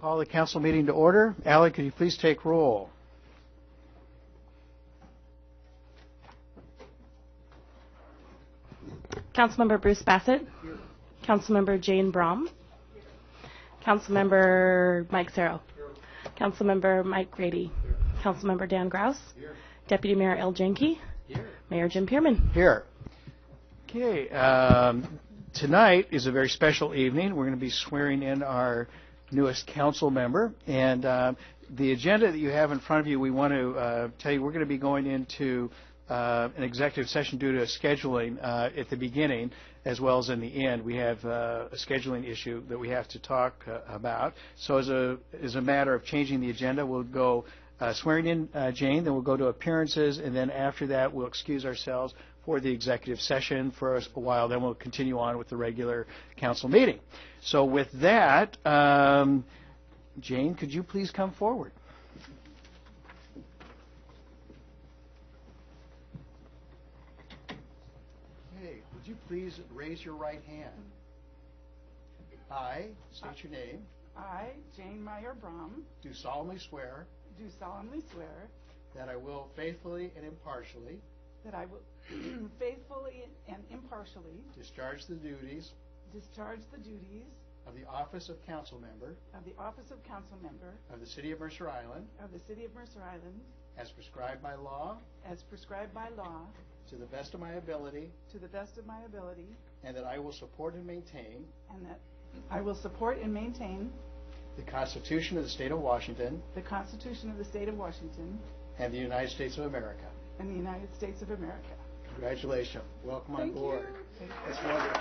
Call the council meeting to order. Allie, could you please take roll? Councilmember Bruce Bassett. Here. Councilmember Jane Brom. Here. Councilmember Mike Serro. Here. Councilmember Mike Grady. Here. Councilmember Dan Grouse. Here. Deputy Mayor El Jenke. Here. Mayor Jim Pierman. Here. Okay. Tonight is a very special evening. We're going to be swearing in our newest council member. And the agenda that you have in front of you, we want to tell you we're going to be going into an executive session due to scheduling at the beginning as well as in the end. We have a scheduling issue that we have to talk about. So as a matter of changing the agenda, we'll go swearing in Jane, then we'll go to appearances, and then after that we'll excuse ourselves for the executive session for a while. Then we'll continue on with the regular council meeting. So with that, Jane, could you please come forward? Okay, would you please raise your right hand? I state your name. I, Jane Meyer Brom, Do solemnly swear that I will faithfully and impartially faithfully and impartially discharge the duties of the office of council member of the City of Mercer Island as prescribed by law to the best of my ability, and that I will support and maintain the Constitution of the State of Washington and the United States of America. Congratulations. Welcome on board. That's wonderful.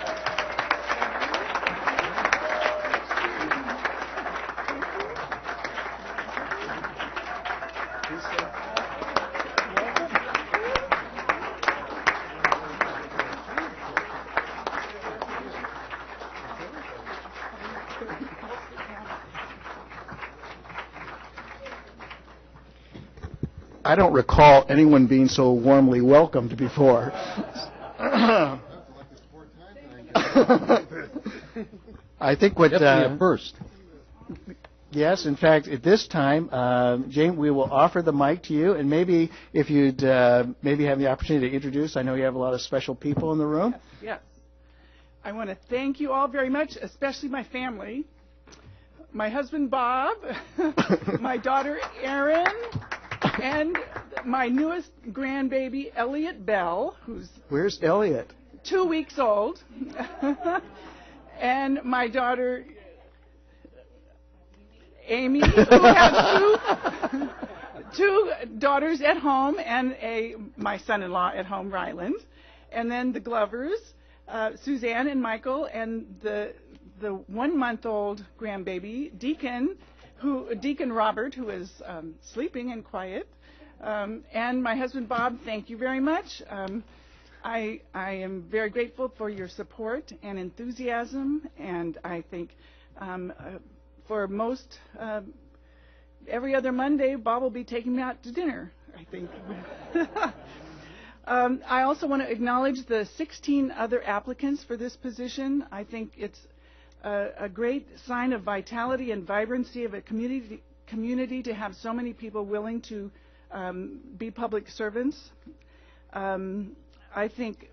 I don't recall anyone being so warmly welcomed before. I think what first. Yes, in fact, at this time, Jane, we will offer the mic to you, and maybe if you'd maybe have the opportunity to introduce. I know you have a lot of special people in the room. Yes. I want to thank you all very much, especially my family, my husband Bob, my daughter Erin, and my newest grandbaby Elliot Bell, Where's Elliot? 2 weeks old, and my daughter Amy, who has two daughters at home, and my son-in-law at home, Ryland, and then the Glovers, Suzanne and Michael, and the 1-month-old grandbaby Deacon Robert, who is sleeping and quiet, and my husband Bob. Thank you very much. I am very grateful for your support and enthusiasm, and I think for most every other Monday, Bob will be taking me out to dinner, I think. I also want to acknowledge the 16 other applicants for this position. I think it's a great sign of vitality and vibrancy of a community to have so many people willing to be public servants. I think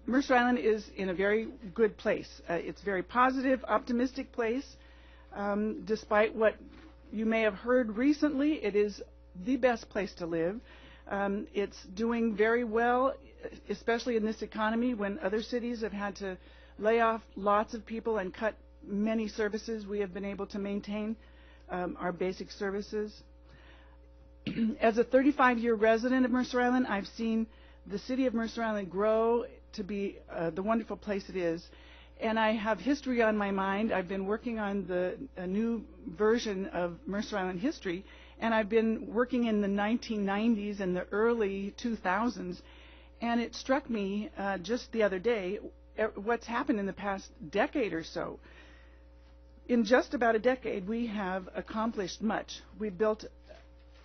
Mercer Island is in a very good place. It's a very positive, optimistic place. Despite what you may have heard recently, it is the best place to live. It's doing very well, especially in this economy when other cities have had to lay off lots of people and cut many services. We have been able to maintain our basic services. As a 35-year resident of Mercer Island, I've seen the city of Mercer Island grow to be the wonderful place it is. And I have history on my mind. I've been working on a new version of Mercer Island history, and I've been working in the 1990s and the early 2000s. And it struck me just the other day what's happened in the past decade or so. In just about a decade, we have accomplished much. We've built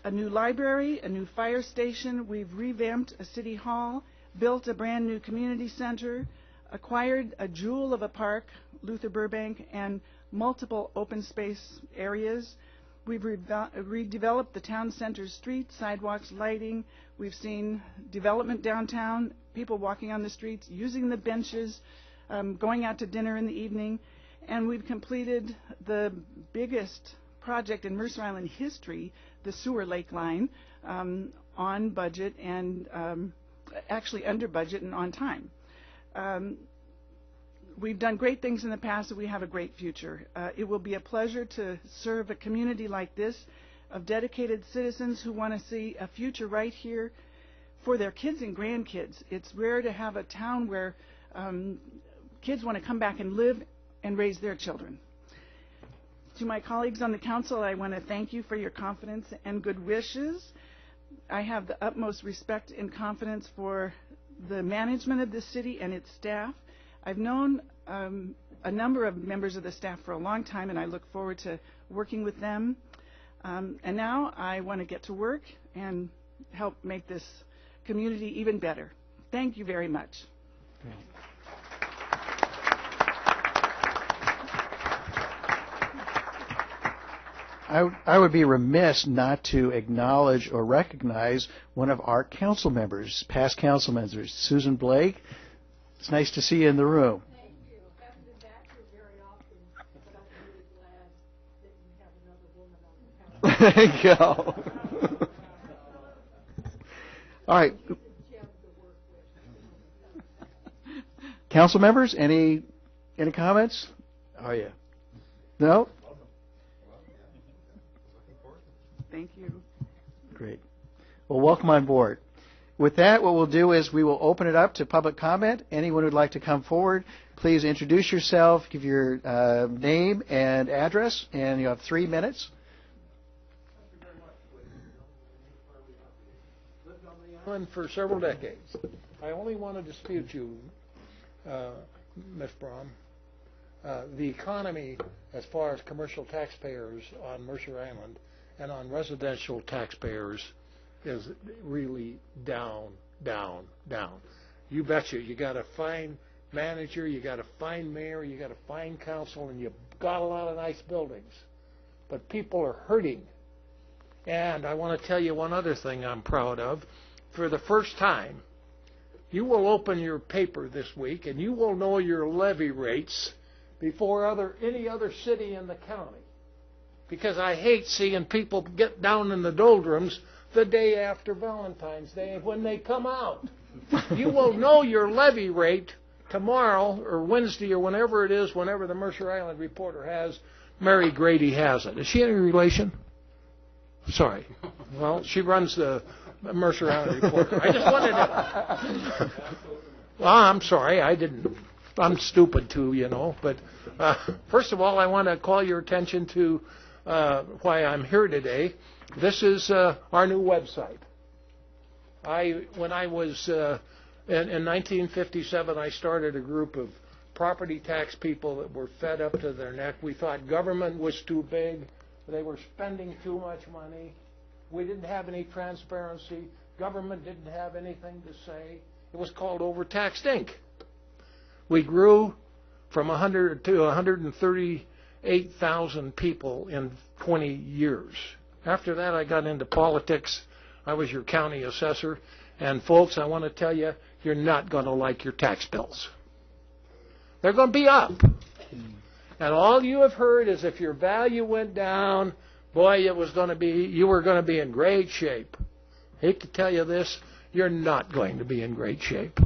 a new library, a new fire station. We've revamped a city hall, built a brand new community center, acquired a jewel of a park, Luther Burbank, and multiple open space areas. We've redeveloped the town center streets, sidewalks, lighting. We've seen development downtown, people walking on the streets, using the benches, going out to dinner in the evening. And we've completed the biggest project in Mercer Island history, the sewer lake line, on budget and actually under budget and on time. We've done great things in the past, and we have a great future. It will be a pleasure to serve a community like this of dedicated citizens who want to see a future right here for their kids and grandkids. It's rare to have a town where kids want to come back and live and raise their children. To my colleagues on the council, I want to thank you for your confidence and good wishes. I have the utmost respect and confidence for the management of this city and its staff. I've known a number of members of the staff for a long time, and I look forward to working with them. And now I want to get to work and help make this community even better. Thank you very much. I would be remiss not to acknowledge or recognize one of our council members, past council members, Susan Blake. It's nice to see you in the room. Thank you. I haven't been back here very often, but I'm really glad that you have another woman on the council. There you go. All right. Council members, any comments? Oh, yeah. No? Thank you. Great. Well, welcome on board. With that, what we'll do is we will open it up to public comment. Anyone who'd like to come forward, please introduce yourself, give your name and address, and you have 3 minutes. Lived on the island for several decades. I only want to dispute you, Ms. Braun. The economy, as far as commercial taxpayers on Mercer Island and on residential taxpayers, is really down. You betcha. You got a fine manager, you got a fine mayor, you got a fine council, and you've got a lot of nice buildings. But people are hurting. And I want to tell you one other thing I'm proud of. For the first time, you will open your paper this week and you will know your levy rates before any other city in the county. Because I hate seeing people get down in the doldrums the day after Valentine's Day when they come out. You will know your levy rate tomorrow or Wednesday or whenever it is, whenever the Mercer Island Reporter has. Mary Grady has it. Is she any relation? Sorry. Well, she runs the Mercer Island Reporter. I just wanted to... Well, I'm sorry. I'm stupid too, you know. But first of all, I want to call your attention to why I'm here today. This is our new website. When I was in 1957, I started a group of property tax people that were fed up to their neck. We thought government was too big. They were spending too much money. We didn't have any transparency. Government didn't have anything to say. It was called Overtaxed Inc. We grew from 100 to 138,000 people in 20 years. After that, I got into politics. I was your county assessor. And folks, I want to tell you, you're not going to like your tax bills. They're going to be up. And all you have heard is if your value went down, boy, you were going to be in great shape. Hate to tell you this, you're not going to be in great shape.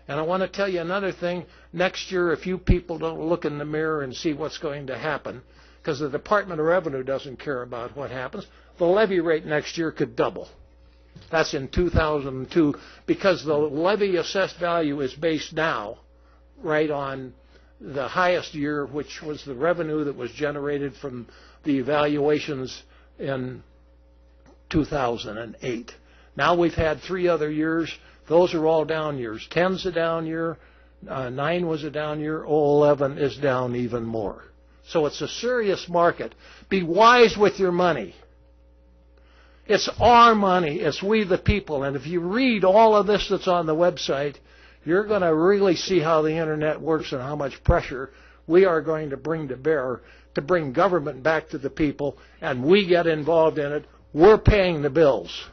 And I want to tell you another thing. Next year, if you people don't look in the mirror and see what's going to happen, because the Department of Revenue doesn't care about what happens, the levy rate next year could double. That's in 2002, because the levy assessed value is based now right on the highest year, which was the revenue that was generated from the evaluations in 2008. Now we've had 3 other years. Those are all down years. 10's a down year. 9 was a down year. 11 is down even more. So it's a serious market. Be wise with your money. It's our money. It's we the people. And if you read all of this that's on the website, you're going to really see how the Internet works and how much pressure we are going to bring to bear to bring government back to the people, and we get involved in it. We're paying the bills.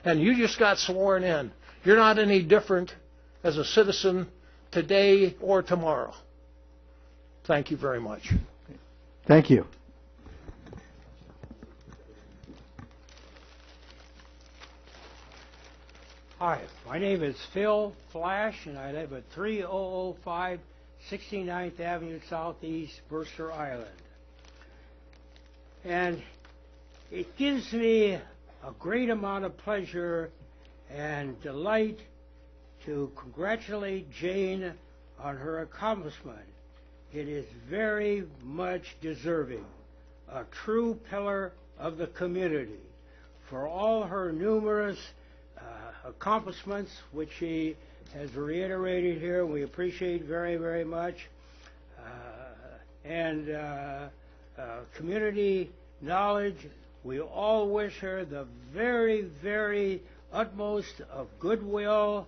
And you just got sworn in. You're not any different as a citizen today or tomorrow. Thank you very much. Thank you. Hi, my name is Phil Flash, and I live at 3005 69th Avenue Southeast, Mercer Island. And it gives me a great amount of pleasure and delight to congratulate Jane on her accomplishment. It is very much deserving, a true pillar of the community. For all her numerous accomplishments, which she has reiterated here, we appreciate very, very much. Community knowledge, we all wish her the very, very utmost of goodwill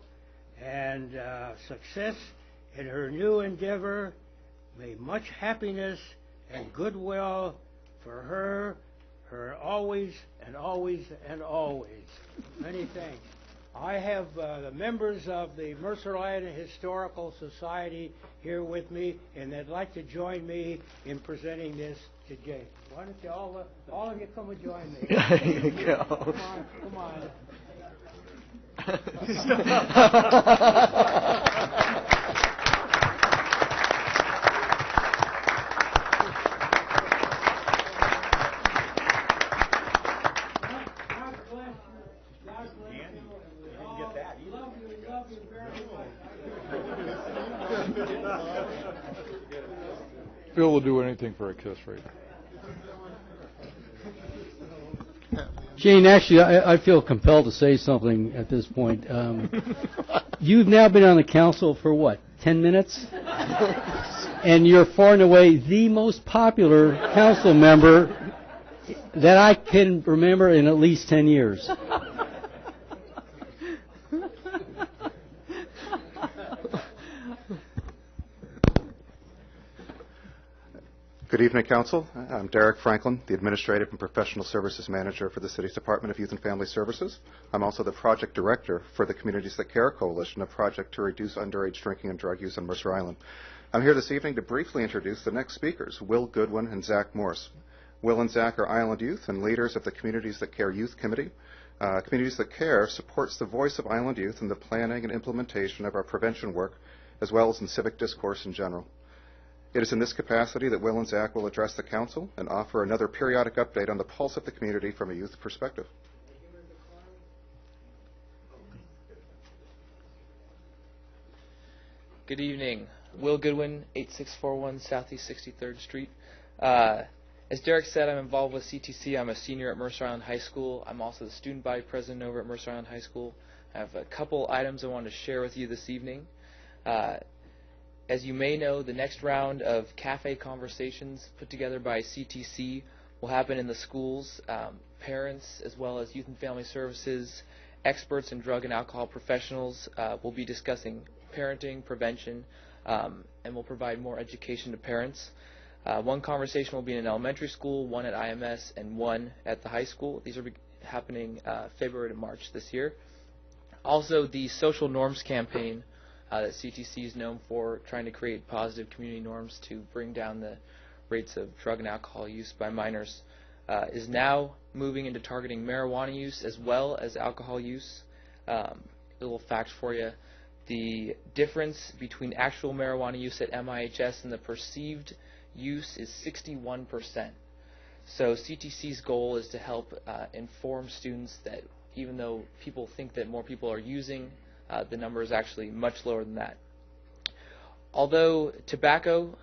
and success in her new endeavor. May much happiness and goodwill for her always and always and always. Many thanks. I have the members of the Mercer Island Historical Society here with me, and they'd like to join me in presenting this to Jane. Why don't you all of you come and join me? There you go. Come on. Phil will do anything for a kiss right now. Jane, actually, I feel compelled to say something at this point. You've now been on the council for what, 10 minutes? And you're far and away the most popular council member that I can remember in at least 10 years. Good evening, Council. I'm Derek Franklin, the Administrative and Professional Services Manager for the City's Department of Youth and Family Services. I'm also the Project Director for the Communities That Care Coalition, a project to reduce underage drinking and drug use on Mercer Island. I'm here this evening to briefly introduce the next speakers, Will Goodwin and Zach Morse. Will and Zach are Island youth and leaders of the Communities That Care Youth Committee. Communities That Care supports the voice of Island youth in the planning and implementation of our prevention work, as well as in civic discourse in general. It is in this capacity that Will and Zach will address the Council and offer another periodic update on the pulse of the community from a youth perspective. Good evening. Will Goodwin, 8641 Southeast 63rd Street. As Derek said, I'm involved with CTC. I'm a senior at Mercer Island High School. I'm also the student body president over at Mercer Island High School. I have a couple items I want to share with you this evening. As you may know, the next round of cafe conversations put together by CTC will happen in the schools. Parents, as well as youth and family services, experts and drug and alcohol professionals will be discussing parenting, prevention, and will provide more education to parents. One conversation will be in an elementary school, one at IMS, and one at the high school. These are happening February to March this year. Also, the Social Norms campaign that CTC is known for, trying to create positive community norms to bring down the rates of drug and alcohol use by minors, is now moving into targeting marijuana use as well as alcohol use. A little fact for you, the difference between actual marijuana use at MIHS and the perceived use is 61%. So CTC's goal is to help inform students that even though people think that more people are using, the number is actually much lower than that. Although tobacco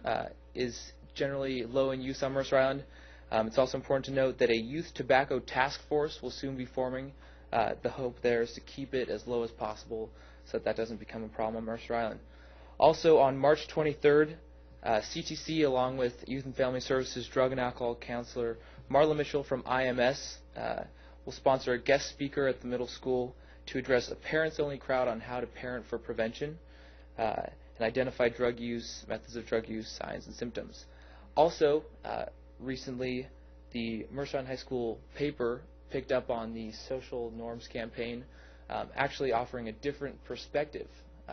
is generally low in use on Mercer Island, it's also important to note that a youth tobacco task force will soon be forming. The hope there is to keep it as low as possible so that doesn't become a problem on Mercer Island. Also on March 23rd, CTC, along with Youth and Family Services Drug and Alcohol Counselor Marla Mitchell from IMS, will sponsor a guest speaker at the middle school to address a parents-only crowd on how to parent for prevention. And and identify drug use, methods of drug use, signs, and symptoms. Also, recently, the Mercer Island High School paper picked up on the social norms campaign, actually offering a different perspective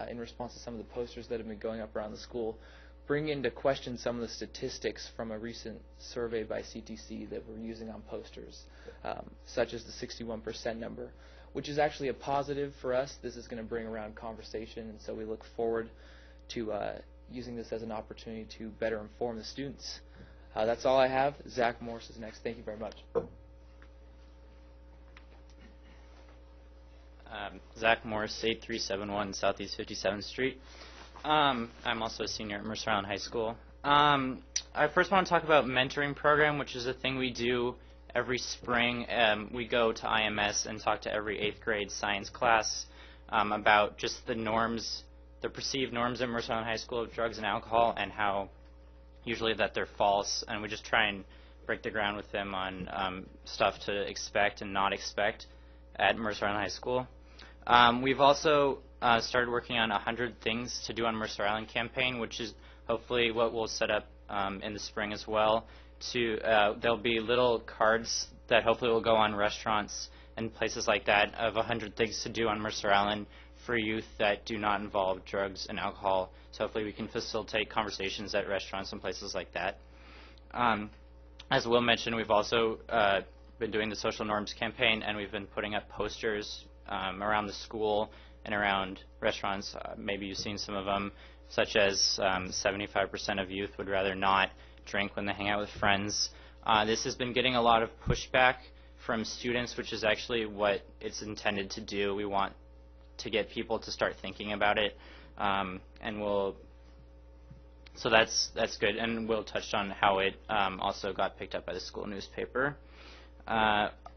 in response to some of the posters that have been going up around the school, bring into question some of the statistics from a recent survey by CTC that we're using on posters, such as the 61% number, which is actually a positive for us. This is going to bring around conversation, and so we look forward to using this as an opportunity to better inform the students. That's all I have. Zach Morris is next. Thank you very much. Zach Morris, 8371 Southeast 57th Street. I'm also a senior at Mercer Island High School. I first want to talk about mentoring program, which is a thing we do every spring. We go to IMS and talk to every 8th grade science class about just the norms, the perceived norms at Mercer Island High School of drugs and alcohol, and how usually that they're false. And we just try and break the ground with them on stuff to expect and not expect at Mercer Island High School. We've also started working on 100 Things to Do on Mercer Island campaign, which is hopefully what we'll set up in the spring as well. There'll be little cards that hopefully will go on restaurants and places like that of 100 things to do on Mercer Island for youth that do not involve drugs and alcohol. So hopefully we can facilitate conversations at restaurants and places like that. As Will mentioned, we've also been doing the social norms campaign, and we've been putting up posters around the school and around restaurants. Maybe you've seen some of them, such as 75% of youth would rather not drink when they hang out with friends. This has been getting a lot of pushback from students, which is actually what it's intended to do. We want to get people to start thinking about it, so that's good. And Will touched on how it also got picked up by the school newspaper.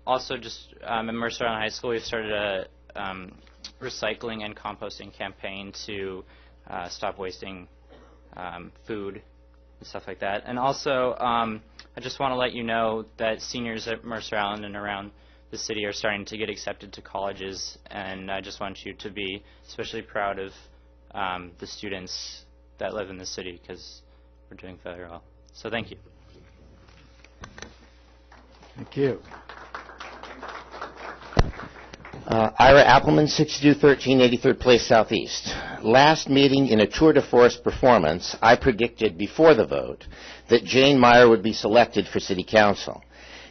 Also, just at Mercer Island High School, we've started a recycling and composting campaign to stop wasting food and stuff like that. And also, I just want to let you know that seniors at Mercer Island and around the city are starting to get accepted to colleges, and I just want you to be especially proud of the students that live in the city, because we're doing very well. So thank you. Thank you. Ira Appleman, 6213 83rd Place Southeast. Last meeting, in a tour de force performance, I predicted before the vote that Jane Meyer would be selected for City Council.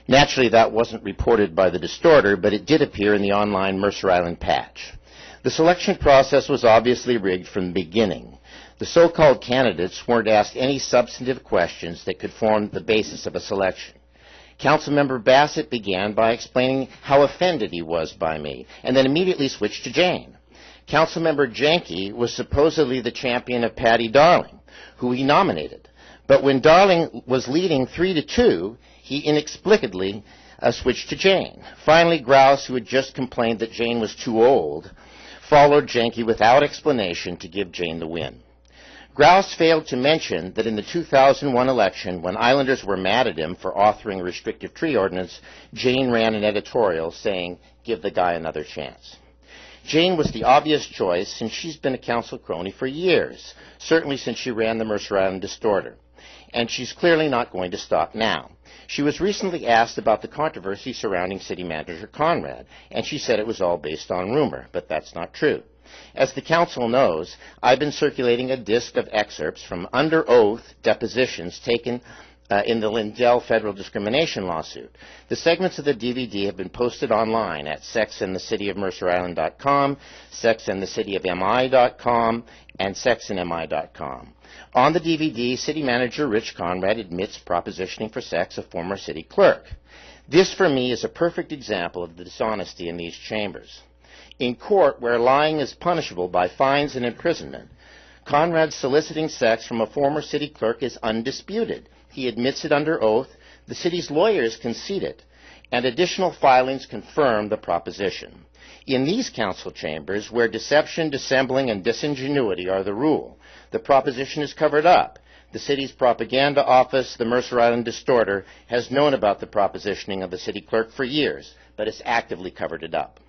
Naturally, that wasn't reported by the distorter, but it did appear in the online Mercer Island patch. The selection process was obviously rigged from the beginning. The so-called candidates weren't asked any substantive questions that could form the basis of a selection. Councilmember Bassett began by explaining how offended he was by me, and then immediately switched to Jane. Councilmember Janke was supposedly the champion of Patty Darling, who he nominated. But when Darling was leading 3-2, he inexplicably switched to Jane. Finally, Grouse, who had just complained that Jane was too old, followed Janke without explanation to give Jane the win. Grouse failed to mention that in the 2001 election, when Islanders were mad at him for authoring a restrictive tree ordinance, Jane ran an editorial saying, "Give the guy another chance." Jane was the obvious choice since she's been a council crony for years, certainly since she ran the Mercer Island Distorter. And she's clearly not going to stop now. She was recently asked about the controversy surrounding City Manager Conrad, and she said it was all based on rumor, but that's not true. As the council knows, I've been circulating a disc of excerpts from under oath depositions taken in the Lindell federal discrimination lawsuit. The segments of the DVD have been posted online at sexandthecityofmercerisland.com, sexandthecityofmi.com, and sexandmi.com. On the DVD, City Manager Rich Conrad admits propositioning for sex a former city clerk. This, for me, is a perfect example of the dishonesty in these chambers. In court, where lying is punishable by fines and imprisonment, Conrad's soliciting sex from a former city clerk is undisputed. He admits it under oath, the city's lawyers concede it, and additional filings confirm the proposition. In these council chambers, where deception, dissembling, and disingenuity are the rule, the proposition is covered up. The city's propaganda office, the Mercer Island Distorter, has known about the propositioning of the city clerk for years, but has actively covered it up.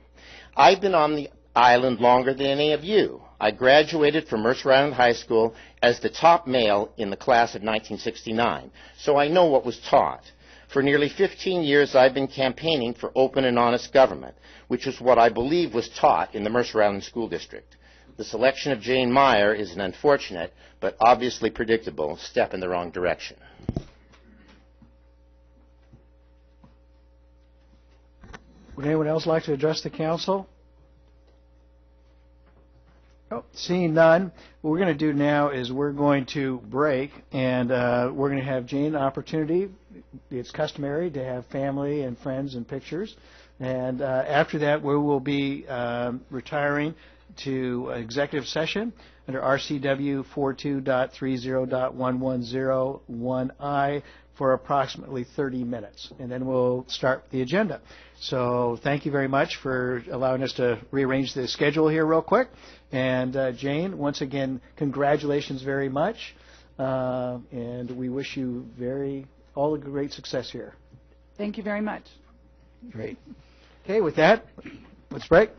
I've been on the island longer than any of you. I graduated from Mercer Island High School as the top male in the class of 1969, so I know what was taught. For nearly 15 years, I've been campaigning for open and honest government, which is what I believe was taught in the Mercer Island School District. The selection of Jane Meyer is an unfortunate, but obviously predictable, step in the wrong direction. Would anyone else like to address the council? Oh, seeing none, what we're going to do now is we're going to break, and we're going to have Jane an opportunity. It's customary to have family and friends and pictures. And after that, we will be retiring to executive session under RCW 42.30.110(1) for approximately 30 minutes. And then we'll start the agenda. So thank you very much for allowing us to rearrange the schedule here real quick. And Jane, once again, congratulations very much. And we wish you all the great success here. Thank you very much. Great. Okay, with that, let's break.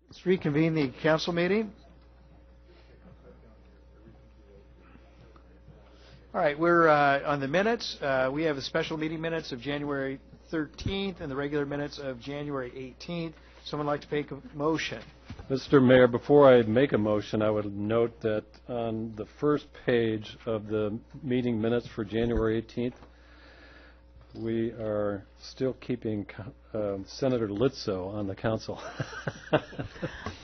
Let's reconvene the council meeting. All right, we're on the minutes. We have the special meeting minutes of January 13th and the regular minutes of January 18th. Someone like to make a motion? Mr. Mayor, before I make a motion, I would note that on the first page of the meeting minutes for January 18th, we are still keeping Senator Litzo on the council.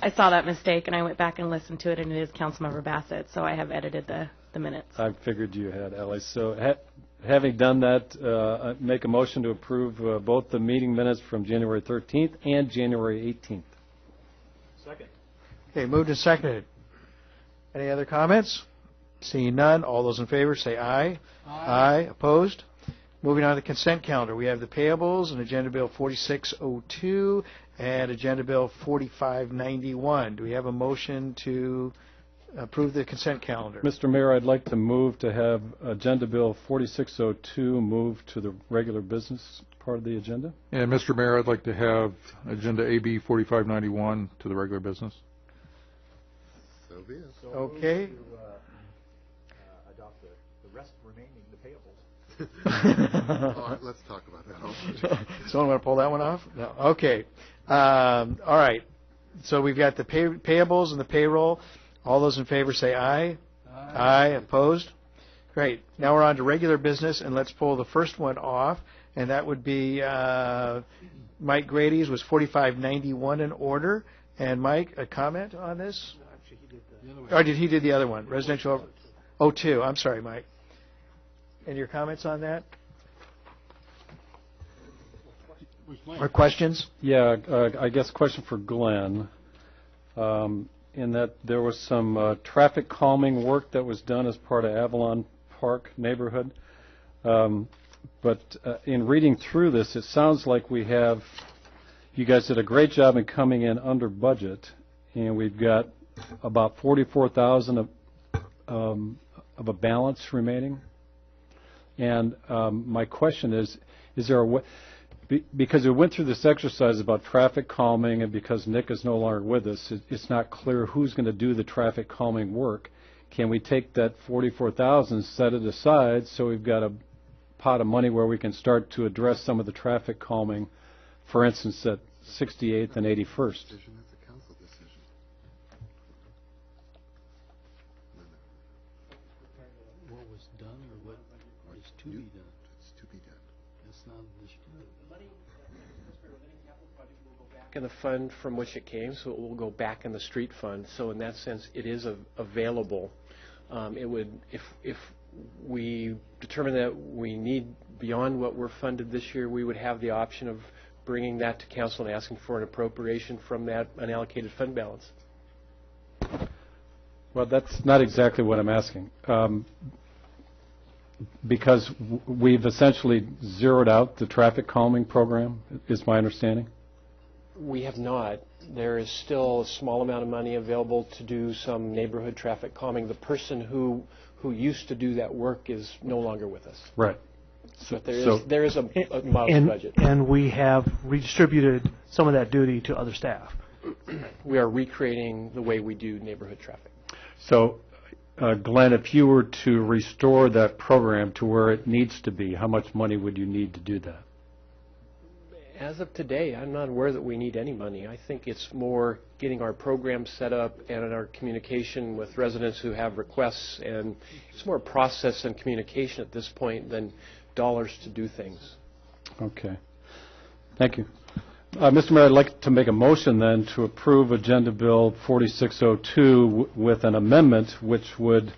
I saw that mistake, and I went back and listened to it, and it is Councilmember Bassett, so I have edited the minutes. I figured you had, Ellie. So having done that, I make a motion to approve both the meeting minutes from January 13th and January 18th. Second. Okay, moved and seconded. Any other comments? Seeing none, all those in favor say aye. Aye. Opposed? Moving on to the consent calendar, we have the payables and Agenda Bill 4602 and Agenda Bill 4591. Do we have a motion to approve the consent calendar? Mr. Mayor, I'd like to move to have Agenda Bill 4602 move to the regular business part of the agenda. And Mr. Mayor, I'd like to have Agenda AB 4591 to the regular business. So be it. Okay. Adopt the rest remaining, the payables. All right, let's talk about that. Someone want to pull that one off? No. Okay. All right. So we've got the payables and the payroll. All those in favor say aye. Aye. Opposed? Great. Now we're on to regular business, and let's pull the first one off, and that would be Mike Grady's was 4591 in order. And Mike, a comment on this? Actually, he did the other one. Or did he do the other one? Residential 02. I'm sorry, Mike. And your comments on that? Or questions? Yeah, I guess question for Glenn. In that there was some traffic calming work that was done as part of Avalon Park neighborhood. But in reading through this, it sounds like you guys did a great job in coming in under budget, and we've got about $44,000 of a balance remaining. And my question is there a way, because we went through this exercise about traffic calming, and because Nick is no longer with us, it's not clear who's going to do the traffic calming work. Can we take that $44,000, set it aside, so we've got a pot of money where we can start to address some of the traffic calming, for instance, at 68th and 81st? That's a council decision. What was done or what is to be done? It's to be done. That's not this year. In the fund from which it came, so it will go back in the street fund. So in that sense, it is available. It would, if we determine that we need beyond what we're funded this year, we would have the option of bringing that to council and asking for an appropriation from that unallocated fund balance. Well, that's not exactly what I'm asking. Because we've essentially zeroed out the traffic calming program, is my understanding? We have not. There is still a small amount of money available to do some neighborhood traffic calming. The person who used to do that work is no longer with us. Right. So there is a modest budget. And we have redistributed some of that duty to other staff. We are recreating the way we do neighborhood traffic. So, Glenn, if you were to restore that program to where it needs to be, how much money would you need to do that? As of today, I'm not aware that we need any money. I think it's more getting our program set up and our communication with residents who have requests, and it's more process and communication at this point than dollars to do things. Okay. Thank you. Mr. Mayor, I'd like to make a motion then to approve Agenda Bill 4602 with an amendment which would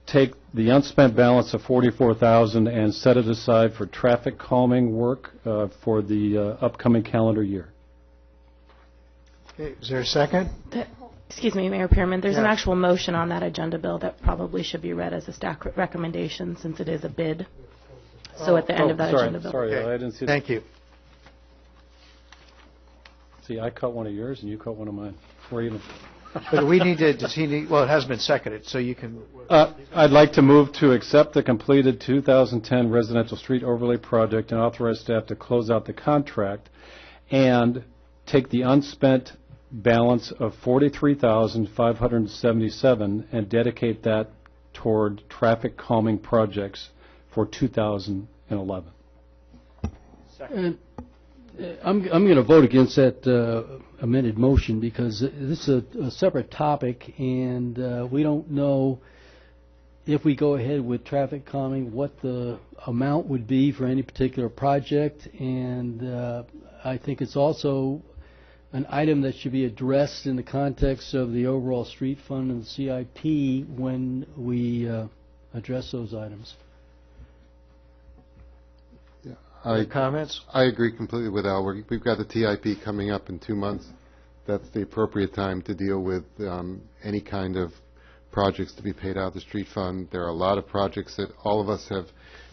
take the unspent balance of $44,000 and set it aside for traffic calming work for the upcoming calendar year. Okay, is there a second? Excuse me, Mayor Pearman, there's an Yeah. actual motion on that agenda bill that probably should be read as a staff recommendation since it is a bid. So at the end of that agenda bill. Sorry, Okay. I didn't see that. Thank you. See, I cut one of yours and you cut one of mine. We're even. But we need to, well, it has been seconded, so you can. I'd like to move to accept the completed 2010 residential street overlay project and authorize staff to close out the contract and take the unspent balance of $43,577 and dedicate that toward traffic calming projects for 2011. And I'm going to vote against that amended motion because this is a separate topic, and we don't know if we go ahead with traffic calming what the amount would be for any particular project, and I think it's also an item that should be addressed in the context of the overall street fund and the CIP when we address those items. Comments? I agree completely with Al. We've got the TIP coming up in 2 months. That's the appropriate time to deal with any kind of projects to be paid out of the street fund. There are a lot of projects that all of us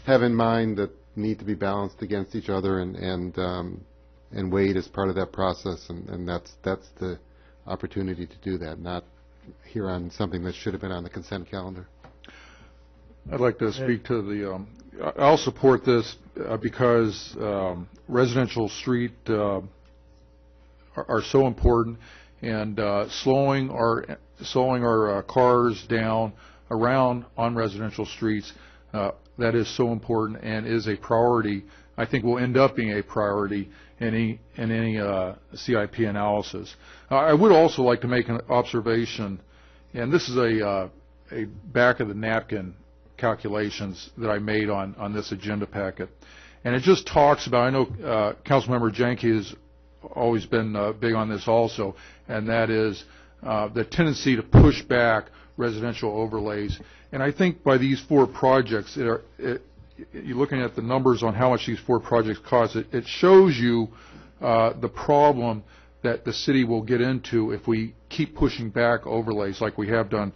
have in mind that need to be balanced against each other and weighed as part of that process, and that's the opportunity to do that, not here on something that should have been on the consent calendar. I'd like to speak to the, I'll support this because residential street are so important, and slowing our cars down around on residential streets, that is so important and is a priority. I think will end up being a priority in any CIP analysis. I would also like to make an observation, and this is a back of the napkin calculations that I made on this agenda packet, and it just talks about. I know Councilmember Jenke has always been big on this also, and that is the tendency to push back residential overlays. And I think by these 4 projects, you're looking at the numbers on how much these 4 projects cost. It shows you the problem that the city will get into if we keep pushing back overlays like we have done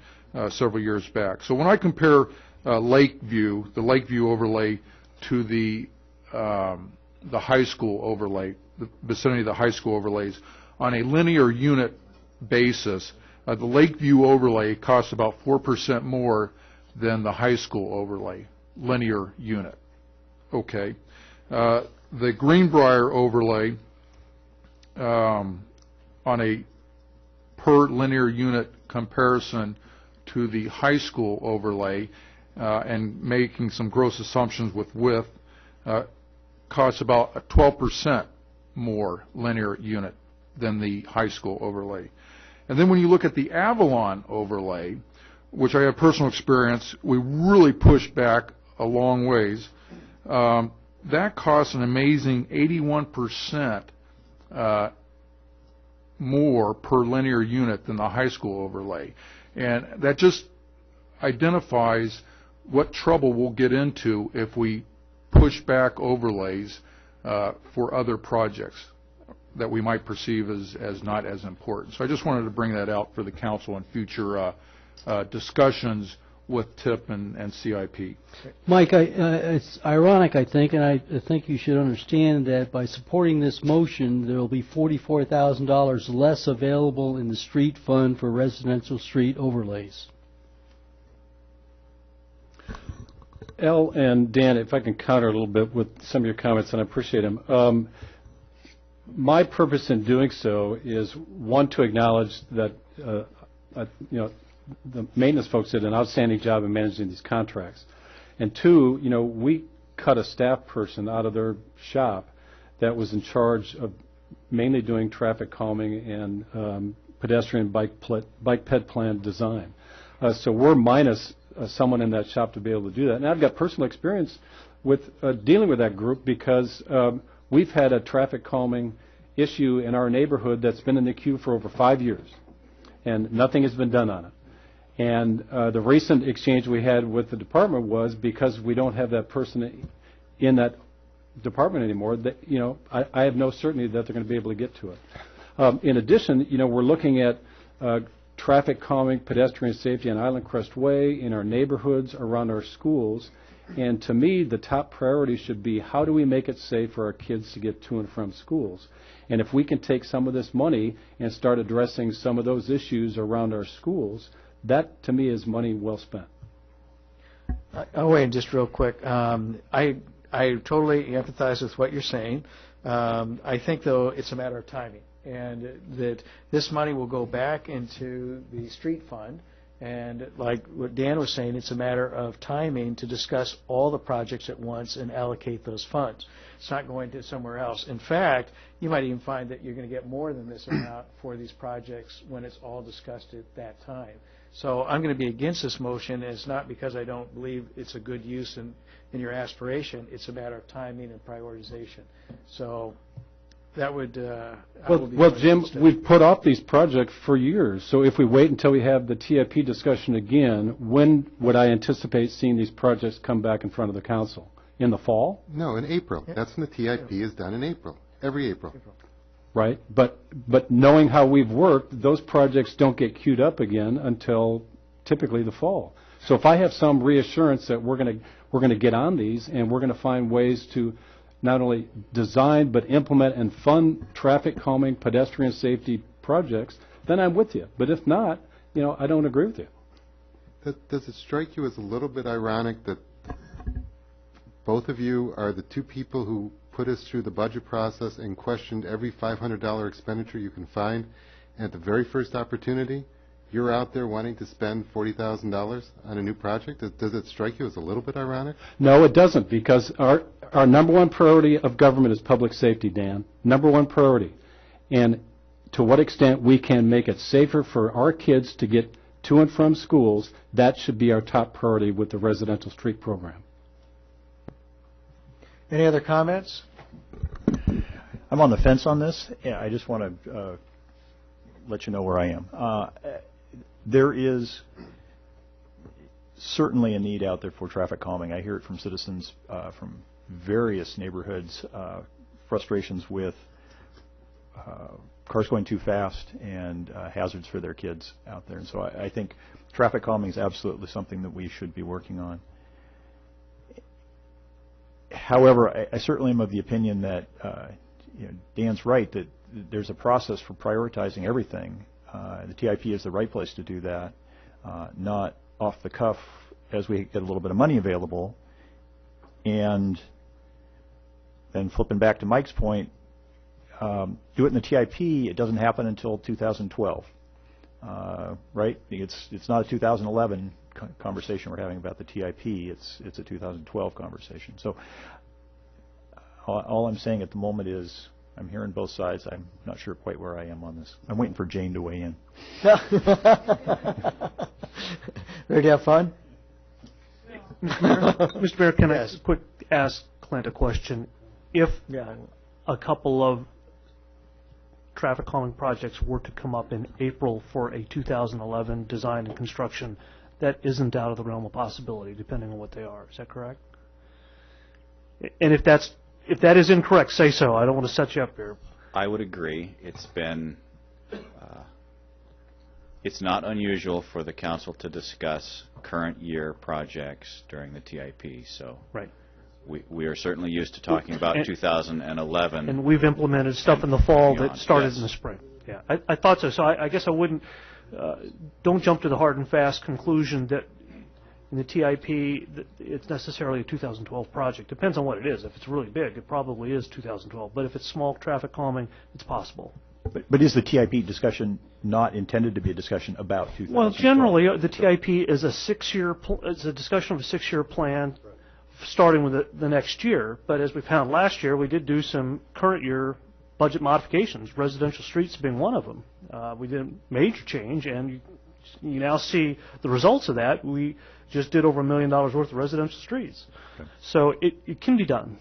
several years back. So when I compare the Lakeview overlay to the high school overlay, the vicinity of the high school overlays, on a linear unit basis, the Lakeview overlay costs about 4% more than the high school overlay, linear unit. Okay. The Greenbrier overlay on a per linear unit comparison to the high school overlay and making some gross assumptions with width costs about a 12% more linear unit than the high school overlay. And then when you look at the Avalon overlay, which I have personal experience, we really pushed back a long ways. That costs an amazing 81% more per linear unit than the high school overlay. And that just identifies what trouble we'll get into if we push back overlays for other projects that we might perceive as not as important. So I just wanted to bring that out for the council in future discussions with TIP and CIP. Mike, it's ironic, I think, and I think you should understand that by supporting this motion, there will be $44,000 less available in the street fund for residential street overlays. Al and Dan, if I can counter a little bit with some of your comments, and I appreciate them. My purpose in doing so is, one, to acknowledge that the maintenance folks did an outstanding job in managing these contracts, and two, we cut a staff person out of their shop that was in charge of mainly doing traffic calming and pedestrian bike ped plan design. So we're minus someone in that shop to be able to do that. And I've got personal experience with dealing with that group because we've had a traffic calming issue in our neighborhood that's been in the queue for over 5 years, and nothing has been done on it. And the recent exchange we had with the department was because we don't have that person in that department anymore, that I have no certainty that they're going to be able to get to it. In addition, we're looking at traffic calming, pedestrian safety on Island Crest Way, in our neighborhoods, around our schools. And to me, the top priority should be, how do we make it safe for our kids to get to and from schools? And if we can take some of this money and start addressing some of those issues around our schools, that to me is money well spent. Oh, wait, just real quick. I totally empathize with what you're saying. I think, though, it's a matter of timing. and that this money will go back into the street fund. And like what Dan was saying, it's a matter of timing to discuss all the projects at once and allocate those funds. It's not going to somewhere else. In fact, you might even find that you're going to get more than this amount for these projects when it's all discussed at that time. So I'm going to be against this motion, and it's not because I don't believe it's a good use in your aspiration. It's a matter of timing and prioritization. So that would... Well, Jim, we've put off these projects for years. So if we wait until we have the TIP discussion again, when would I anticipate seeing these projects come back in front of the council? In the fall? No, in April. That's when the TIP is done in April, every April. Right, but knowing how we've worked, those projects don't get queued up again until typically the fall. So if I have some reassurance that we're going to get on these and we're going to find ways to not only design but implement and fund traffic calming, pedestrian safety projects, then I'm with you. But if not, I don't agree with you. Does it strike you as a little bit ironic that both of you are the two people who put us through the budget process and questioned every $500 expenditure you can find, and at the very first opportunity, you're out there wanting to spend $40,000 on a new project? Does it strike you as a little bit ironic? No, it doesn't, because our number one priority of government is public safety, Dan. Number one priority. And to what extent we can make it safer for our kids to get to and from schools, that should be our top priority with the residential street program. Any other comments? I'm on the fence on this. Yeah, I just want to let you know where I am. There is certainly a need out there for traffic calming. I hear it from citizens from various neighborhoods, frustrations with cars going too fast and hazards for their kids out there. And so I think traffic calming is absolutely something that we should be working on. However, I certainly am of the opinion that Dan's right, that there's a process for prioritizing everything. The TIP is the right place to do that, not off the cuff as we get a little bit of money available. And then flipping back to Mike's point, do it in the TIP, it doesn't happen until 2012, right? It's not a 2011 conversation we're having about the TIP. It's a 2012 conversation. So all I'm saying at the moment is I'm hearing both sides. I'm not sure quite where I am on this. I'm waiting for Jane to weigh in. Ready to have fun? Mr. Mayor, can I quick ask Clint a question? If a couple of traffic calming projects were to come up in April for a 2011 design and construction, that isn't out of the realm of possibility, depending on what they are. Is that correct? And if that is incorrect, say so. I don't want to set you up here. I would agree. It's not unusual for the council to discuss current year projects during the TIP. So right. We are certainly used to talking about 2011. And we've implemented stuff in the fall that started in the spring. Yeah, I thought so. So I guess I wouldn't. Don't jump to the hard and fast conclusion that in the TIP it's necessarily a 2012 project. Depends on what it is. If it's really big, it probably is 2012. But if it's small traffic calming, it's possible. But is the TIP discussion not intended to be a discussion about 2012? Well, generally, the TIP is a it's a discussion of a 6-year plan starting with the next year. But as we found last year, we did do some current year budget modifications, residential streets being one of them. We did a major change, and you now see the results of that. We just did over $1 million worth of residential streets. Okay. So it can be done.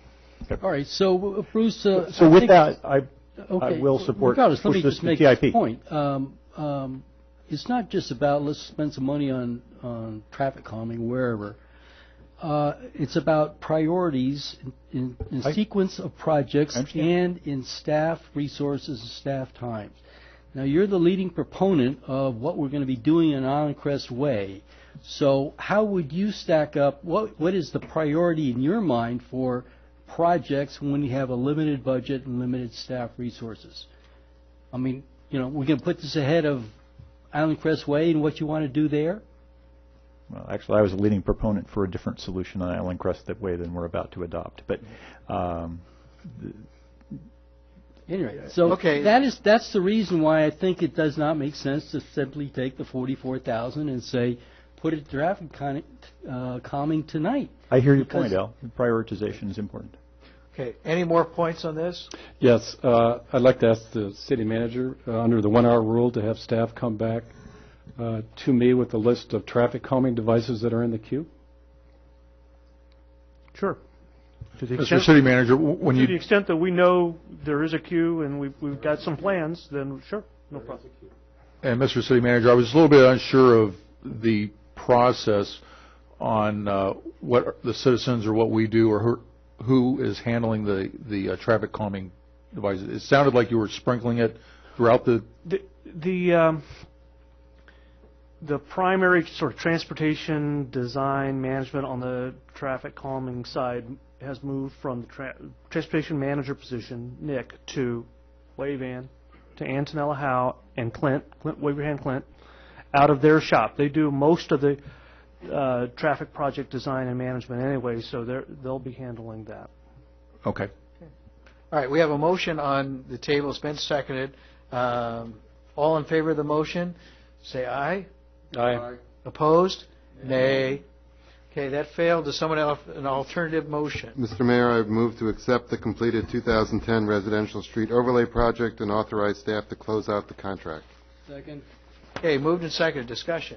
Okay. All right. So, Bruce. So with that, I will support let me this just make TIP. this point. It's not just about let's spend some money on traffic calming wherever. It's about priorities in sequence of projects and in staff resources and staff times. Now, you're the leading proponent of what we're going to be doing in Island Crest Way. So how would you stack up? What is the priority in your mind for projects when you have a limited budget and limited staff resources? I mean, we're going to put this ahead of Island Crest Way and what you want to do there? Well, actually, I was a leading proponent for a different solution on Island Crest Way than we're about to adopt. But Anyway, so Okay. that's the reason why I think it does not make sense to simply take the 44,000 and say, put it traffic calming tonight. I hear your point, Al. Prioritization is important. Okay. Any more points on this? Yes, I'd like to ask the city manager, under the 1 hour rule, to have staff come back to me with a list of traffic calming devices that are in the queue. Sure. To the Mr. City Manager, when to the extent that we know there is a queue and we've got some plans, then sure, no problem. And Mr. City Manager, I was a little bit unsure of the process on what the citizens or what we do or who is handling the traffic calming devices. It sounded like you were sprinkling it throughout the primary sort of transportation design management on the traffic calming side has moved from the transportation manager position, Nick, to Wavan, to Antonella Howe, and Clint Waverhand Clint, out of their shop. They do most of the traffic project design and management anyway, so they'll be handling that. Okay. All right, we have a motion on the table. It's been seconded. All in favor of the motion, say aye. Aye. Opposed? Nay. Okay, that failed. Does someone have an alternative motion? Mr. Mayor, I move to accept the completed 2010 residential street overlay project and authorize staff to close out the contract. Second. Okay, moved and seconded. Discussion.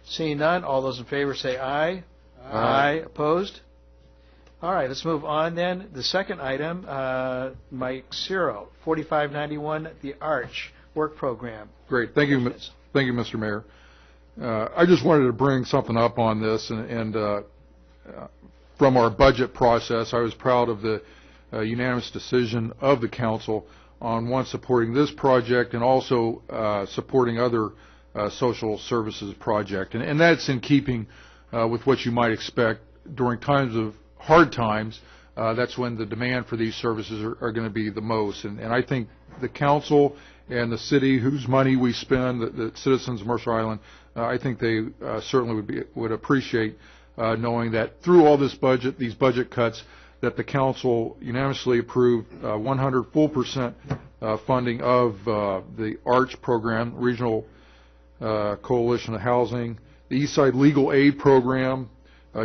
Seeing none, all those in favor say aye. Aye. Opposed? All right, let's move on then. The second item, Mike Ciro, 4591, the Arch Work Program. Great. Thank you, Mr. Mayor. I just wanted to bring something up on this, and from our budget process, I was proud of the unanimous decision of the council on one supporting this project and also supporting other social services project, and that's in keeping with what you might expect during times of hard times. That's when the demand for these services are going to be the most, and I think the council and the city, whose money we spend, the citizens of Mercer Island, I think they certainly would appreciate knowing that through all this budget, these budget cuts, that the council unanimously approved 100 full percent funding of the ARCH program, Regional Coalition of Housing, the Eastside Legal Aid Program,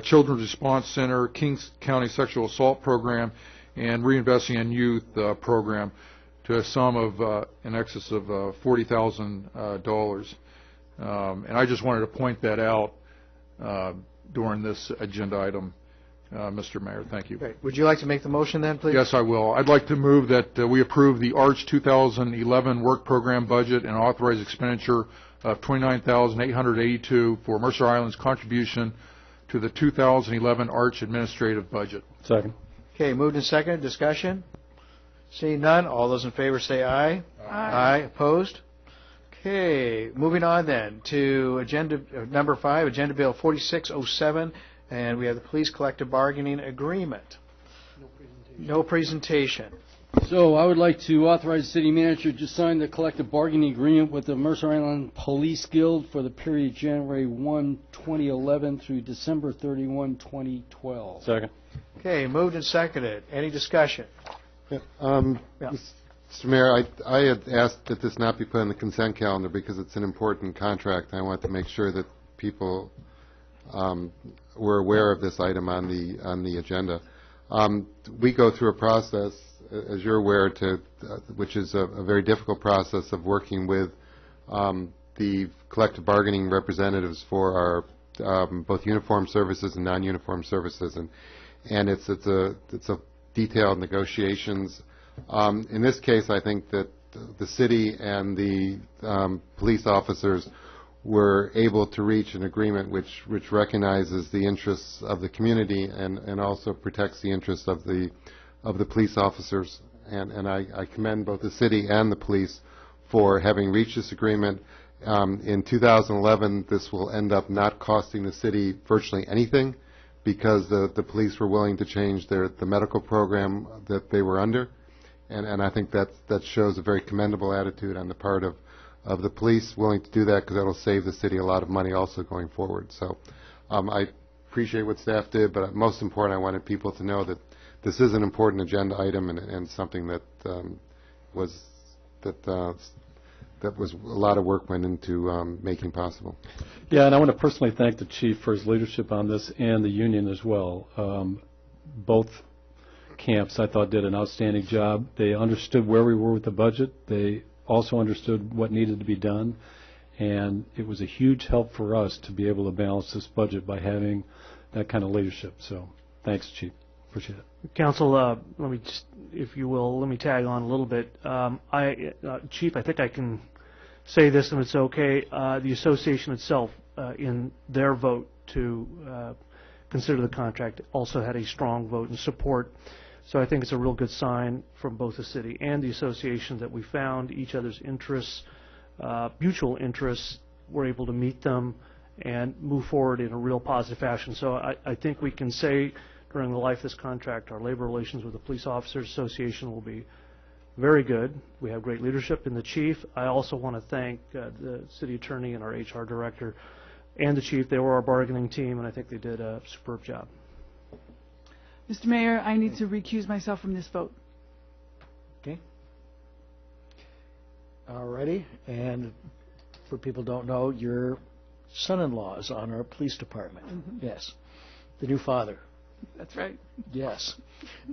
Children's Response Center, Kings County Sexual Assault Program, and Reinvesting in Youth program, to a sum of in excess of $40,000. And I just wanted to point that out during this agenda item, Mr. Mayor. Thank you. Great. Would you like to make the motion then, please? Yes, I will. I'd like to move that we approve the ARCH 2011 work program budget and authorize expenditure of $29,882 for Mercer Island's contribution to the 2011 ARCH administrative budget. Second. Okay, moved and seconded. Discussion? Seeing none, all those in favor say aye. Aye. Opposed? Okay, moving on then to agenda number 5, Agenda Bill 4607, and we have the Police Collective Bargaining Agreement. No presentation. So I would like to authorize the city manager to sign the collective bargaining agreement with the Mercer Island Police Guild for the period January 1, 2011 through December 31, 2012. Second. Okay, moved and seconded. Any discussion? Yeah. Mr. Mayor, I had asked that this not be put on the consent calendar because it's an important contract. I want to make sure that people were aware of this item on the agenda. We go through a process, as you're aware, which is a very difficult process of working with the collective bargaining representatives for our both uniformed services and non-uniformed services, and it's a detailed negotiations. In this case, I think that the city and the police officers were able to reach an agreement which recognizes the interests of the community and also protects the interests of the police officers. And I commend both the city and the police for having reached this agreement. In 2011, this will end up not costing the city virtually anything because the police were willing to change the medical program that they were under. And I think that shows a very commendable attitude on the part of the police willing to do that because that will save the city a lot of money also going forward. So I appreciate what staff did, but most important, I wanted people to know that this is an important agenda item and something that was a lot of work went into making possible. Yeah, and I want to personally thank the chief for his leadership on this and the union as well. Both camps, I thought, did an outstanding job. They understood where we were with the budget. They also understood what needed to be done. And it was a huge help for us to be able to balance this budget by having that kind of leadership. So thanks, Chief. Appreciate it. Council, let me just, if you will, let me tag on a little bit. Chief, I think I can say this, and it's okay. The association itself, in their vote to consider the contract, also had a strong vote in support. So I think it's a real good sign from both the city and the association that we found each other's interests, mutual interests, were able to meet them and move forward in a real positive fashion. So I think we can say during the life of this contract, our labor relations with the Police Officers Association will be very good. We have great leadership in the chief. I also want to thank the city attorney and our HR director and the chief. They were our bargaining team, and I think they did a superb job. Mr. Mayor, I need to recuse myself from this vote. Okay. Alrighty, and for people who don't know, your son-in-law is on our police department. Mm-hmm. Yes, the new father. That's right. Yes.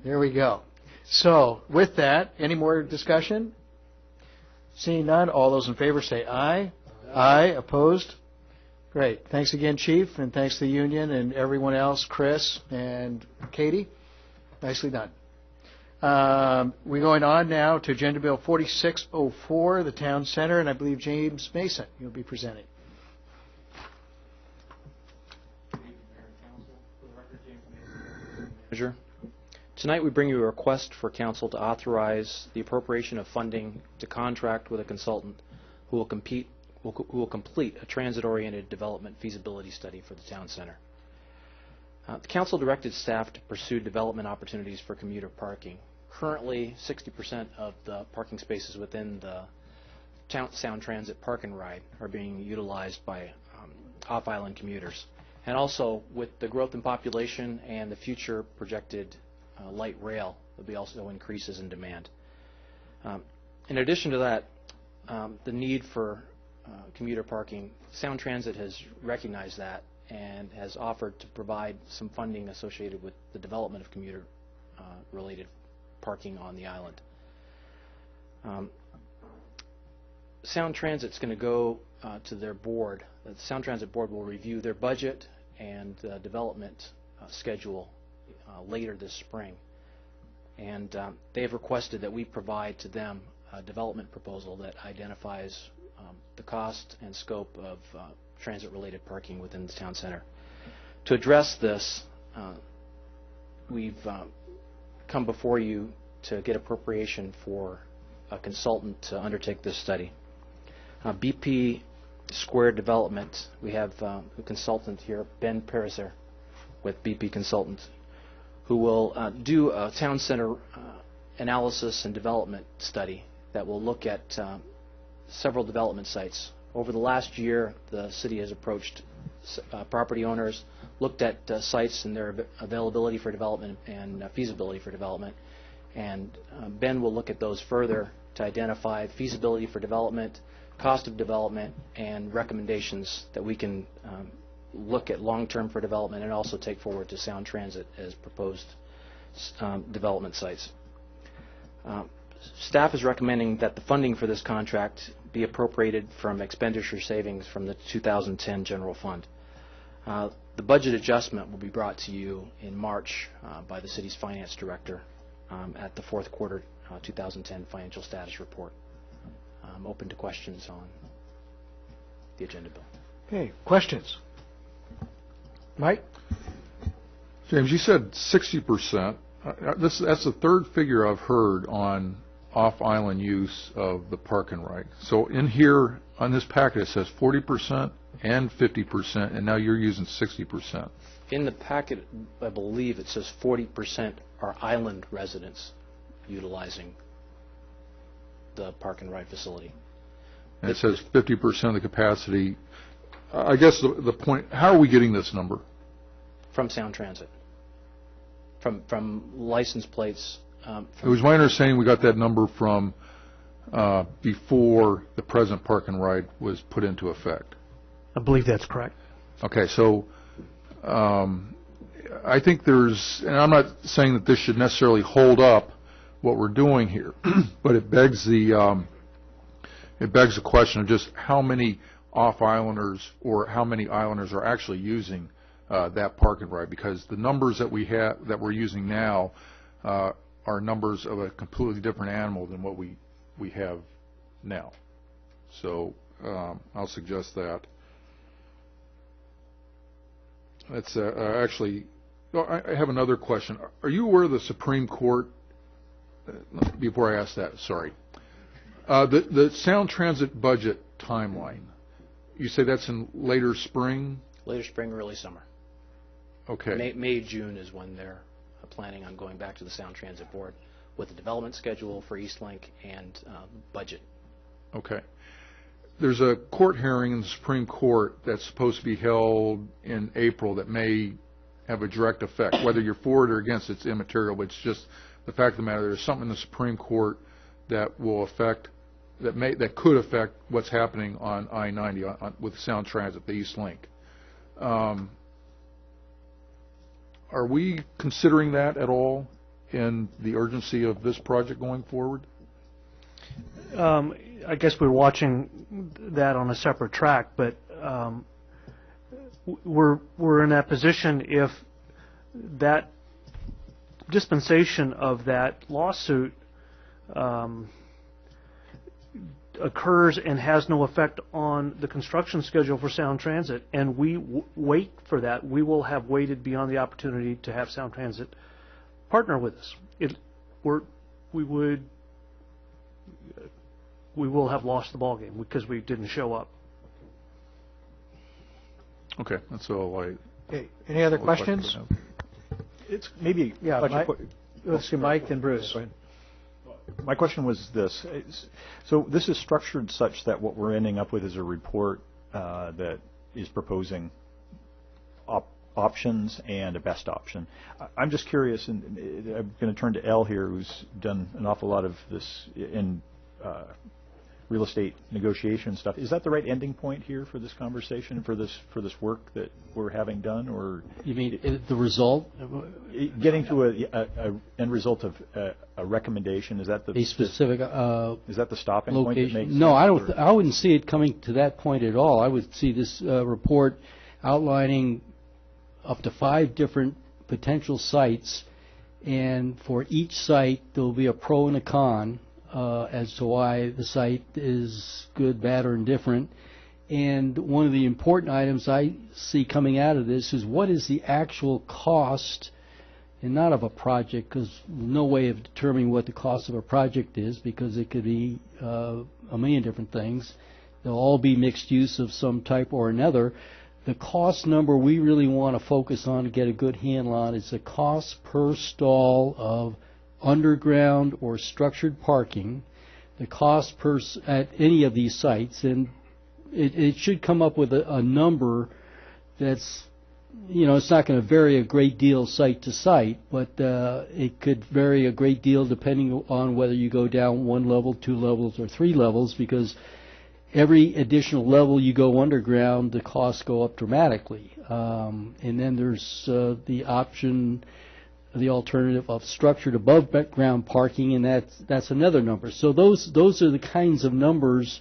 There we go. So, with that, any more discussion? Seeing none, all those in favor say aye. Aye. Opposed? Great. Thanks again, Chief, and thanks to the union and everyone else, Chris and Katie. Nicely done. We're going on now to Agenda Bill 4604, the Town Center, and I believe James Mason, you'll be presenting. Tonight we bring you a request for Council to authorize the appropriation of funding to contract with a consultant who will complete a transit-oriented development feasibility study for the Town Center. The Council directed staff to pursue development opportunities for commuter parking. Currently, 60% of the parking spaces within the Sound Transit Park and Ride are being utilized by off-island commuters. And also, with the growth in population and the future projected light rail, there'll be also increases in demand. In addition to that, the need for commuter parking, Sound Transit has recognized that and has offered to provide some funding associated with the development of commuter-related parking on the island. Sound Transit's going to go to their board. The Sound Transit board will review their budget and development schedule later this spring. And they have requested that we provide to them a development proposal that identifies the cost and scope of transit-related parking within the town center. To address this, we've come before you to get appropriation for a consultant to undertake this study. BP Squared Development, we have a consultant here, Ben Mercer, with BP Consultants, who will do a town center analysis and development study that will look at several development sites. Over the last year, the city has approached property owners, looked at sites and their availability for development and feasibility for development, and Ben will look at those further to identify feasibility for development, cost of development, and recommendations that we can look at long-term for development and also take forward to Sound Transit as proposed development sites. Staff is recommending that the funding for this contract be appropriated from expenditure savings from the 2010 general fund. The budget adjustment will be brought to you in March by the city's finance director at the fourth quarter 2010 financial status report. I'm open to questions on the agenda bill. Okay, questions? Mike? James, you said 60%. That's the third figure I've heard on off-island use of the park and ride. So in here, on this packet, it says 40% and 50%, and now you're using 60%. In the packet, I believe it says 40% are island residents utilizing the park and ride facility. And it says 50% of the capacity. I guess the point, how are we getting this number? From Sound Transit. from license plates. It was my understanding we got that number from before the present park and ride was put into effect. I believe that's correct. Okay, so I think there's, and I'm not saying that this should necessarily hold up what we're doing here, but it begs the question of just how many off-islanders or how many islanders are actually using that park and ride, because the numbers that we have that we're using now are numbers of a completely different animal than what we have now. So I'll suggest that. That's actually. I have another question. Are you aware of the Supreme Court? Before I ask that, sorry. The Sound Transit budget timeline. You say that's in later spring? Later spring, early summer. Okay. May, June is when they're planning on going back to the Sound Transit Board with the development schedule for Eastlink and budget. Okay. There's a court hearing in the Supreme Court that's supposed to be held in April that may have a direct effect. Whether you're for it or against it's immaterial, but it's just the fact of the matter. There's something in the Supreme Court that will affect, that could affect what's happening on I-90 with Sound Transit, the East Link. Are we considering that at all in the urgency of this project going forward? I guess we're watching that on a separate track, but we're in that position if that dispensation of that lawsuit occurs and has no effect on the construction schedule for Sound Transit, and we wait for that, we will have waited beyond the opportunity to have Sound Transit partner with us. We will have lost the ballgame because we didn't show up. Okay, that's all I. Okay. Any other questions? It's maybe. Yeah, let's see, Mike and Bruce. Go ahead. My question was this. So this is structured such that what we're ending up with is a report that is proposing options and a best option. I'm just curious, and I'm going to turn to Elle here, who's done an awful lot of this in real estate negotiation stuff. Is that the right ending point here for this conversation, for this work that we're having done, or you mean the result? Getting to a end result of a recommendation, is that a specific is that the stopping location? Point that makes no, sense, I wouldn't see it coming to that point at all. I would see this report outlining up to 5 different potential sites, and for each site there will be a pro and a con as to why the site is good, bad, or indifferent. And one of the important items I see coming out of this is what is the actual cost, and not of a project, because no way of determining what the cost of a project is, because it could be a million different things. They'll all be mixed use of some type or another. The cost number we really want to focus on to get a good handle on is the cost per stall of underground or structured parking, the cost per at any of these sites, and it should come up with a number that's, it's not going to vary a great deal site to site, but it could vary a great deal depending on whether you go down 1 level, 2 levels, or 3 levels, because every additional level you go underground, the costs go up dramatically. And then there's the option, the alternative of structured above ground parking, and that's another number. So those are the kinds of numbers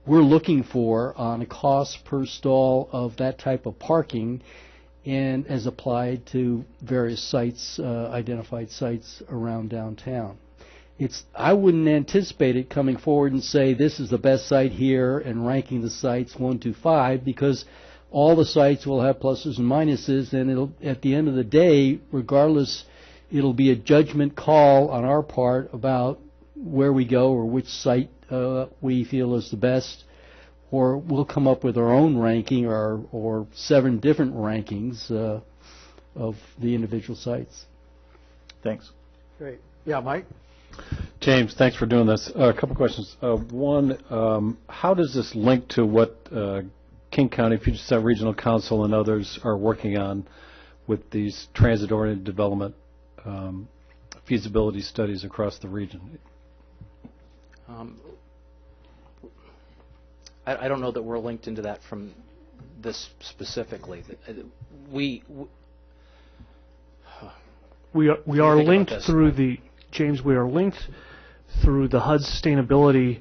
we're looking for on a cost per stall of that type of parking, and as applied to various sites, identified sites around downtown. I wouldn't anticipate it coming forward and say this is the best site here and ranking the sites 1 to 5, because all the sites will have pluses and minuses, and it'll, at the end of the day, regardless, it'll be a judgment call on our part about where we go or which site we feel is the best, or we'll come up with our own ranking or 7 different rankings of the individual sites. Thanks. Great. Yeah, Mike? James, thanks for doing this. A couple questions. One, how does this link to what King County, Puget Sound Regional Council, and others are working on with these transit-oriented development feasibility studies across the region? I don't know that we're linked into that from this specifically. We are linked through the James. We are linked through the HUD Sustainability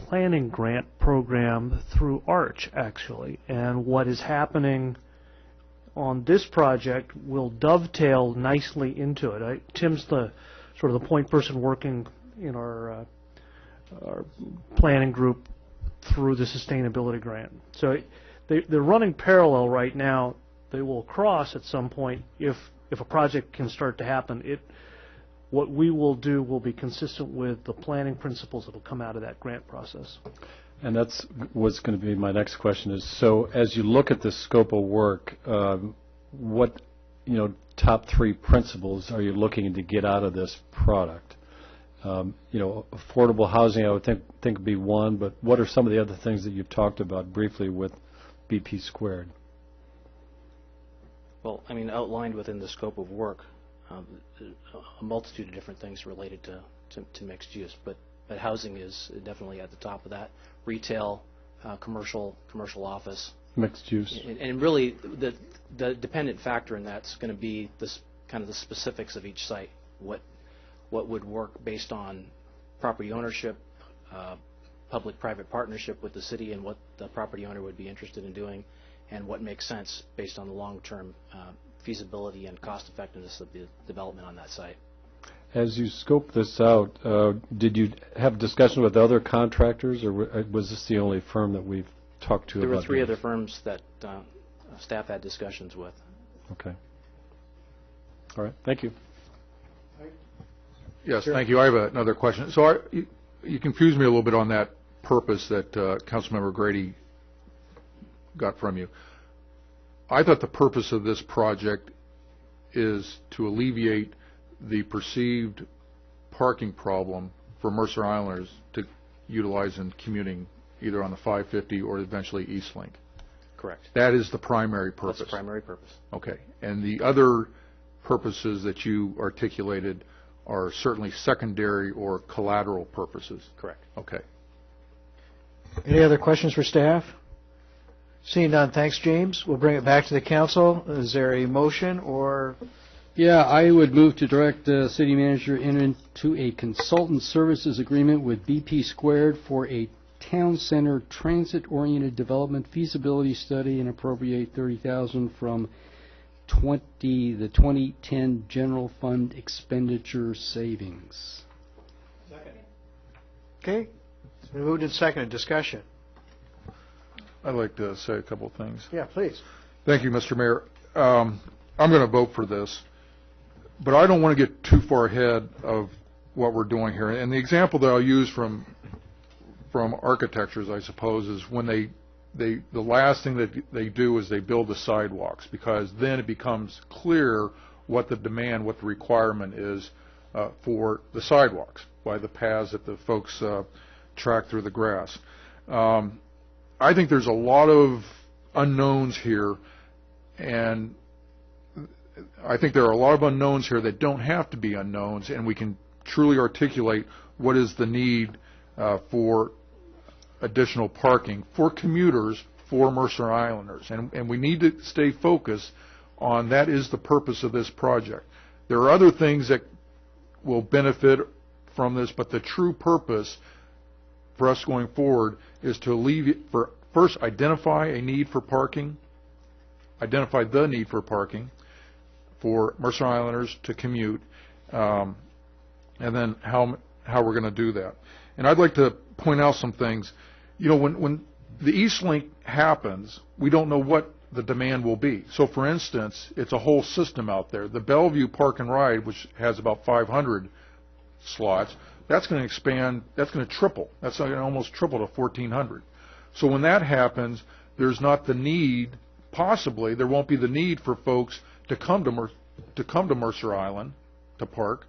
Planning Grant Program through ARCH, actually, and what is happening on this project will dovetail nicely into it. Tim's the sort of the point person working in our planning group through the sustainability grant. So they're running parallel right now. They will cross at some point if a project can start to happen. What we will do will be consistent with the planning principles that will come out of that grant process. And that's what's going to be my next question is, so as you look at the scope of work, what top three principles are you looking to get out of this product? Affordable housing, I would think would be one, but what are some of the other things that you've talked about briefly with BP squared? Well, outlined within the scope of work, a multitude of different things related to mixed use, but housing is definitely at the top of that. Retail, commercial office, mixed use, and really the dependent factor in that's going to be this kind of the specifics of each site. What would work based on property ownership, public-private partnership with the city, and what the property owner would be interested in doing, and what makes sense based on the long-term feasibility and cost-effectiveness of the development on that site. As you scope this out, did you have discussions with other contractors, or was this the only firm that we've talked to? There about were three this? other firms that staff had discussions with. Okay. All right. Thank you. Yes, thank you. I have another question. So you confused me a little bit on that purpose that Councilmember Grady got from you. I thought the purpose of this project is to alleviate the perceived parking problem for Mercer Islanders to utilize in commuting either on the 550 or eventually Eastlink. Correct. That is the primary purpose. That's the primary purpose. Okay. And the other purposes that you articulated are certainly secondary or collateral purposes. Correct. Okay. Any other questions for staff? Seeing none, thanks, James. We'll bring it back to the council. Is there a motion or? Yeah, I would move to direct the city manager into a consultant services agreement with BP Squared for a town center transit-oriented development feasibility study and appropriate $30,000 from the 2010 general fund expenditure savings. Second. Okay. It's been moved and seconded. Discussion. I'd like to say a couple of things. Yeah, please. Thank you, Mr. Mayor. I'm going to vote for this, but I don't want to get too far ahead of what we're doing here. And the example that I'll use from architectures, I suppose, is when the last thing that they do is they build the sidewalks, because then it becomes clear what the demand, what the requirement is for the sidewalks by the paths that the folks track through the grass. I think there's a lot of unknowns here, and I think there are a lot of unknowns here that don't have to be unknowns, and we can truly articulate what is the need for additional parking for commuters, for Mercer Islanders. And we need to stay focused on that is the purpose of this project. There are other things that will benefit from this, but the true purpose for us going forward is to first identify a need for parking, identify the need for parking for Mercer Islanders to commute, and then how we're going to do that. And I'd like to point out some things. You know, when the Eastlink happens, we don't know what the demand will be. So, for instance, it's a whole system out there. The Bellevue Park and Ride, which has about 500 slots, that's going to expand, that's going to triple. That's going to almost triple to 1,400. So when that happens, there's not the need, possibly, there won't be the need for folks to come to Mercer Island to park.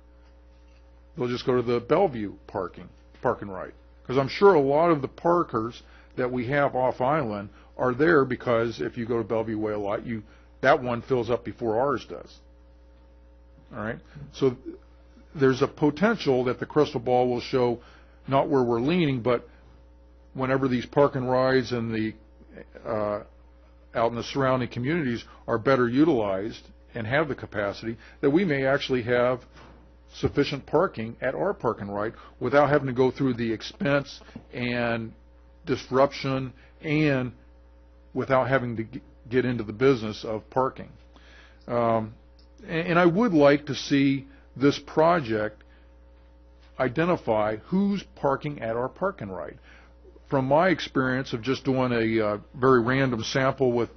They'll just go to the Bellevue Park and Ride. Because I'm sure a lot of the parkers that we have off island are there because if you go to Bellevue Way a lot, that one fills up before ours does. All right? So there's a potential that the crystal ball will show not where we're leaning, but whenever these park and rides and the out in the surrounding communities are better utilized and have the capacity, that we may actually have sufficient parking at our park and ride without having to go through the expense and disruption and without having to get into the business of parking. And I would like to see this project identify who's parking at our park and ride. From my experience of just doing a very random sample with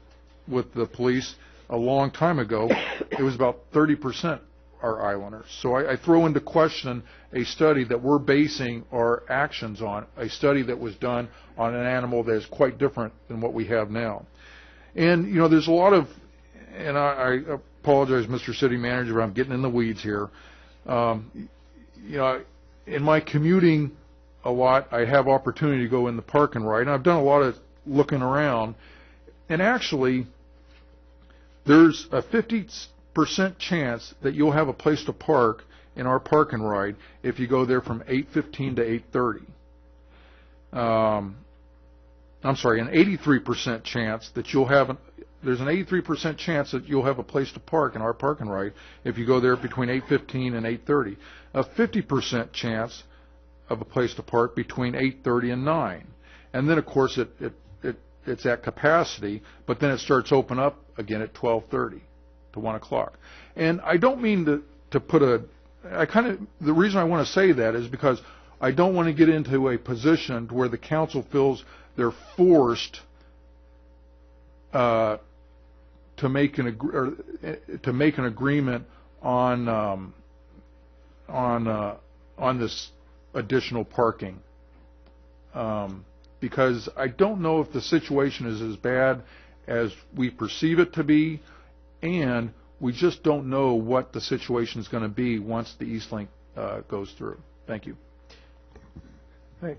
the police a long time ago, it was about 30% are islanders. So I throw into question a study that we're basing our actions on, a study that was done on an animal that is quite different than what we have now. And, you know, there's a lot of, and I apologize, Mr. City Manager, I'm getting in the weeds here. You know, in my commuting a lot, I have opportunity to go in the park and ride, and I've done a lot of looking around, and actually there's a 50% chance that you'll have a place to park in our park and ride if you go there from 8:15 to 8:30. I'm sorry, an 83% chance that you'll have there's an 83% chance that you'll have a place to park in our park and ride if you go there between 8:15 and 8:30. A 50% chance of a place to park between 8:30 and 9. And then, of course, it's at capacity, but then it starts open up again at 12:30 to 1 o'clock. And I don't mean to put the reason I want to say that is because I don't want to get into a position where the council feels they're forced to make an agreement on this additional parking, because I don't know if the situation is as bad as we perceive it to be, and we just don't know what the situation is going to be once the East Link goes through. Thank you. Right.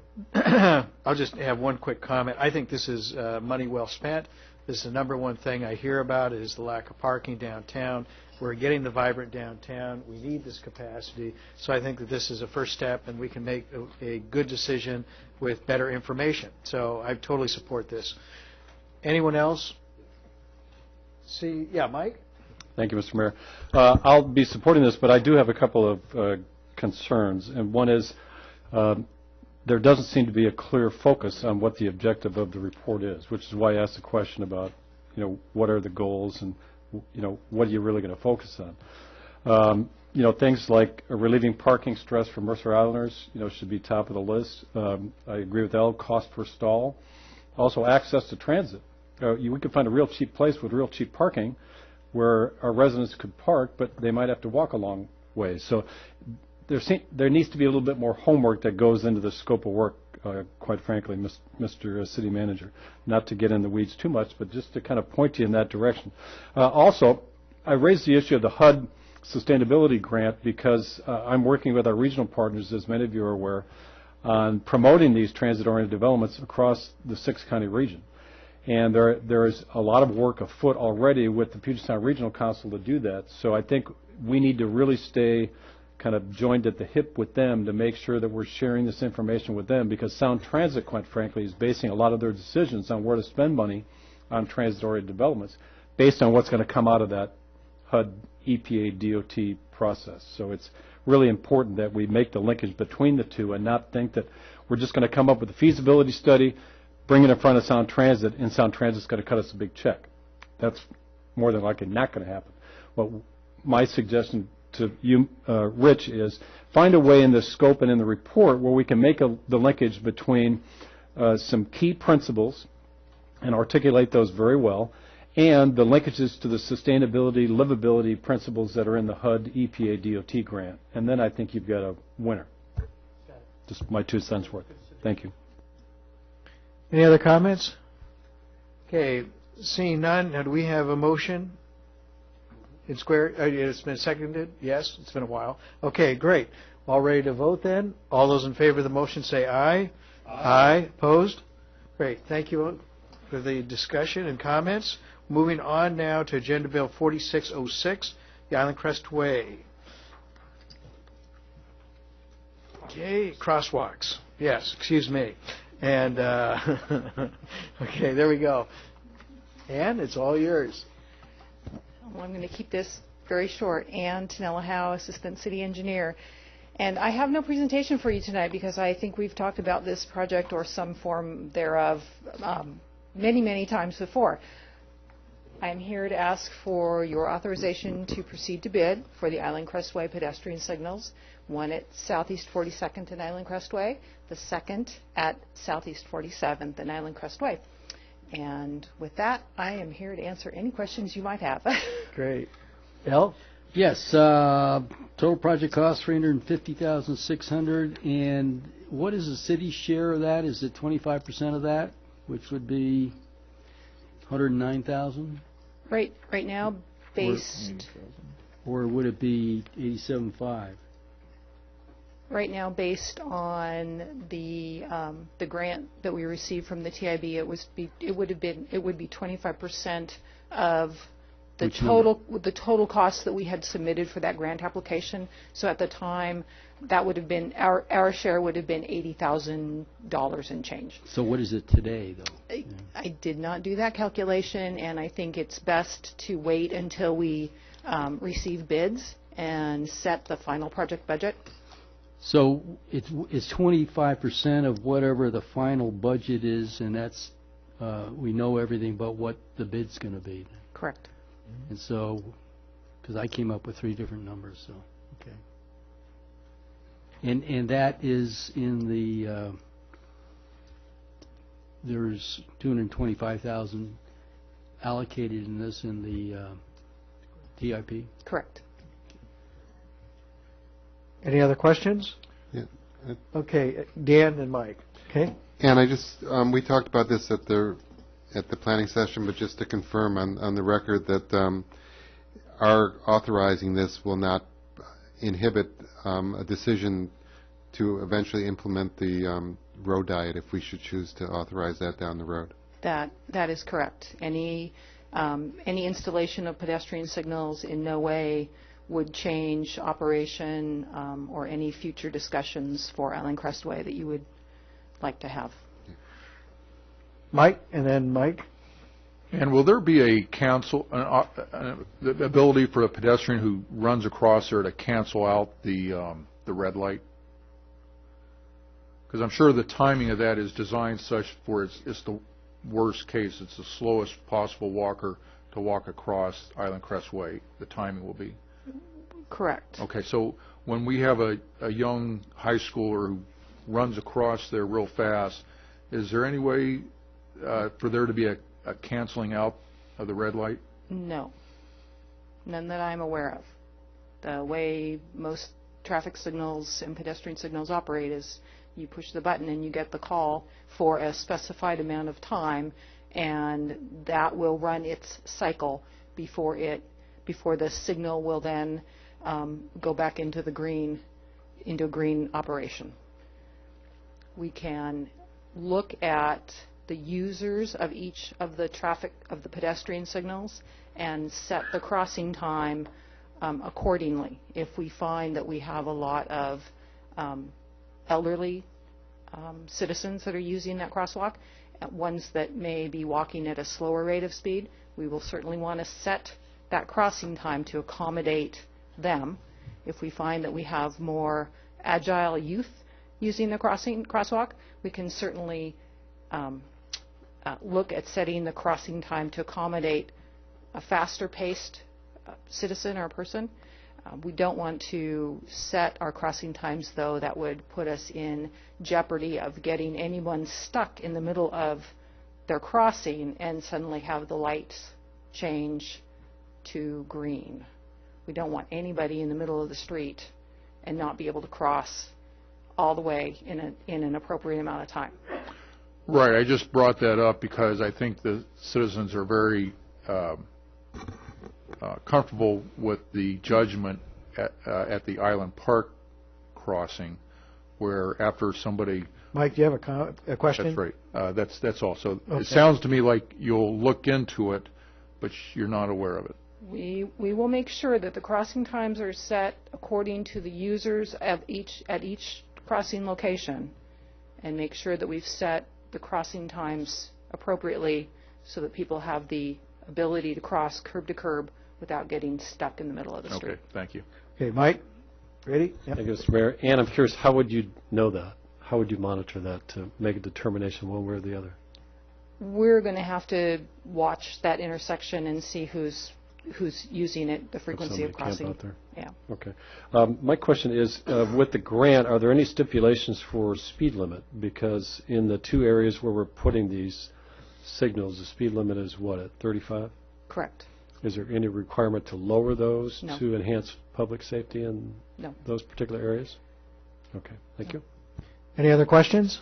I'll just have one quick comment. I think this is money well spent. This is the number one thing I hear about is the lack of parking downtown. We're getting the vibrant downtown. We need this capacity. So I think that this is a first step, and we can make a good decision with better information. So I totally support this. Anyone else? Yeah, Mike? Thank you, Mr. Mayor. I'll be supporting this, but I do have a couple of concerns. And one is there doesn't seem to be a clear focus on what the objective of the report is, which is why I asked the question about, you know, what are the goals and, you know, what are you really going to focus on? You know, things like relieving parking stress for Mercer Islanders, you know, should be top of the list. I agree with L, cost per stall. Also, access to transit. We could find a real cheap place with real cheap parking where our residents could park, but they might have to walk a long way. So there needs to be a little bit more homework that goes into the scope of work, quite frankly, Mr. City Manager. Not to get in the weeds too much, but just to kind of point you in that direction. Also, I raised the issue of the HUD Sustainability Grant because I'm working with our regional partners, as many of you are aware, on promoting these transit-oriented developments across the 6-county region. And there is a lot of work afoot already with the Puget Sound Regional Council to do that. So I think we need to really stay kind of joined at the hip with them to make sure that we're sharing this information with them, because Sound Transit, quite frankly, is basing a lot of their decisions on where to spend money on transit-oriented developments based on what's going to come out of that HUD EPA DOT process. So it's really important that we make the linkage between the two and not think that we're just going to come up with a feasibility study, bring it in front of Sound Transit, and Sound Transit's going to cut us a big check. That's more than likely not going to happen. Well, my suggestion to you, Rich, is find a way in the scope and in the report where we can make the linkage between some key principles and articulate those very well, and the linkages to the sustainability, livability principles that are in the HUD EPA DOT grant. And then I think you've got a winner. Just my 2 cents worth. Thank you. Any other comments? Okay, seeing none, now do we have a motion? It's been seconded? Yes, it's been a while. Okay, great. All ready to vote then? All those in favor of the motion say aye. Aye. Opposed? Great. Thank you for the discussion and comments. Moving on now to Agenda Bill 4606, the Island Crest Way. Okay, crosswalks. Yes, excuse me. And, okay, there we go. Ann, it's all yours. Well, I'm going to keep this very short. Ann Tanella Howe, Assistant City Engineer. And I have no presentation for you tonight because I think we've talked about this project or some form thereof many, many times before. I'm here to ask for your authorization to proceed to bid for the Island Crestway pedestrian signals, one at Southeast 42nd and Island Crestway, the second at Southeast 47th and Island Crestway. And with that, I am here to answer any questions you might have. Great. Al? Yes, total project cost $350,600, and what is the city's share of that? Is it 25% of that, which would be $109,000? Right now, based. Or would it be $87,500? Right now, based on the grant that we received from the TIB, it would be 25% of the total cost that we had submitted for that grant application. So at the time, that would have been our share would have been $80,000 and change. So what is it today, though? I did not do that calculation, and I think it's best to wait until we receive bids and set the final project budget. So it's 25% of whatever the final budget is, and that's we know everything but what the bid's going to be. Correct. And so, because I came up with 3 different numbers, so okay. And that is in the there's $225,000 allocated in this in the TIP. Correct. Any other questions? Yeah. Okay, Dan and Mike. Okay. And I just we talked about this at the planning session, but just to confirm on the record that our authorizing this will not inhibit a decision to eventually implement the road diet if we should choose to authorize that down the road. That is correct. Any installation of pedestrian signals in no way would change operation or any future discussions for Island Crestway that you would like to have. Mike, and then Mike. And will there be a cancel, the ability for a pedestrian who runs across there to cancel out the red light? Because I'm sure the timing of that is designed such for it's the worst case. It's the slowest possible walker to walk across Island Crestway. The timing will be. Correct. Okay, so when we have a young high schooler who runs across there real fast, is there any way for there to be a canceling out of the red light? No. None that I'm aware of. The way most traffic signals and pedestrian signals operate is you push the button and you get the call for a specified amount of time, and that will run its cycle before the signal will then go back into a green operation. We can look at the users of each of the pedestrian signals and set the crossing time accordingly. If we find that we have a lot of elderly citizens that are using that crosswalk, ones that may be walking at a slower rate of speed, we will certainly want to set that crossing time to accommodate them. If we find that we have more agile youth using the crosswalk, we can certainly look at setting the crossing time to accommodate a faster paced citizen or person. We don't want to set our crossing times, though, that would put us in jeopardy of getting anyone stuck in the middle of their crossing and suddenly have the lights change to green. We don't want anybody in the middle of the street and not be able to cross all the way in an appropriate amount of time. Right. I just brought that up because I think the citizens are very comfortable with the judgment at the Island Park crossing, where after somebody. Mike, do you have a question? That's right. That's all. So okay. It sounds to me like you'll look into it, but you're not aware of it. We will make sure that the crossing times are set according to the users at each crossing location and make sure that we've set the crossing times appropriately so that people have the ability to cross curb to curb without getting stuck in the middle of the street. Okay, thank you. Okay, Mike, ready? Yep. Thank you, Mr. Mayor. Ann, I'm curious, how would you know that? How would you monitor that to make a determination one way or the other? We're going to have to watch that intersection and see who's using it, the frequency of crossing. Camp out there? Yeah. Okay. My question is, with the grant, are there any stipulations for speed limit? Because in the two areas where we're putting these signals, the speed limit is what, at 35? Correct. Is there any requirement to lower those No. to enhance public safety in No. those particular areas? Okay. Thank you. Any other questions?